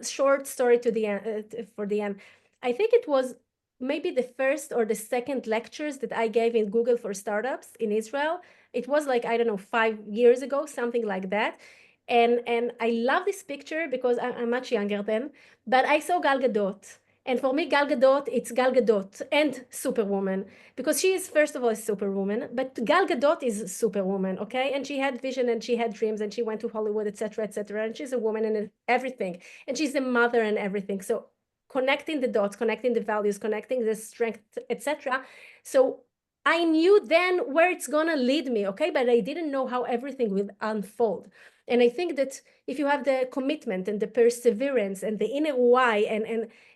short story to the end, for the end. I think it was maybe the first or the second lectures that I gave in Google for Startups in Israel. It was like, I don't know, 5 years ago, something like that. And I love this picture because I'm much younger then, but I saw Gal Gadot. And for me, Gal Gadot, it's Gal Gadot and Superwoman, because she is, first of all, a superwoman, but Gal Gadot is Superwoman, okay? And she had vision and she had dreams and she went to Hollywood, etc., etc. And she's a woman and everything. And she's a mother and everything. So connecting the dots, connecting the values, connecting the strength, etc. So I knew then where it's gonna lead me, okay? But I didn't know how everything will unfold. And I think that if you have the commitment and the perseverance and the inner why,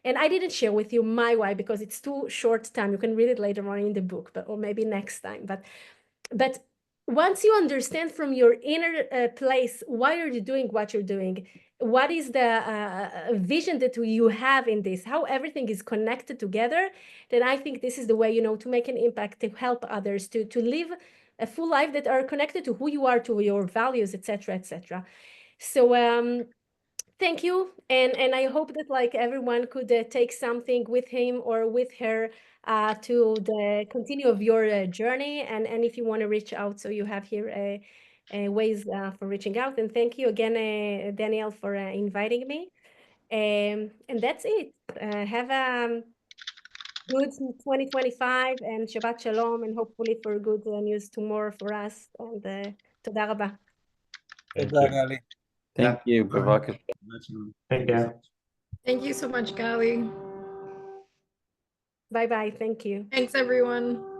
and I didn't share with you my why because it's too short time. You can read it later on in the book, or maybe next time. But once you understand from your inner place, why are you doing what you're doing? What is the vision that you have in this, how everything is connected together, then I think this is the way, to make an impact, to help others, to live a full life that are connected to who you are, to your values, etc., etc. So thank you, and I hope that like everyone could take something with him or with her to the continue of your journey, and if you want to reach out, so you have here ways for reaching out. And thank you again, Daniel, for inviting me. And that's it. Have a good 2025 and Shabbat Shalom, and hopefully for good news tomorrow for us. And Toda Rabba. Thank Goodbye, you. Gali. Yeah. Thank you. Bye. Bavaka. Thank you. Thank you so much, Gali. Bye bye. Thank you. Thanks, everyone.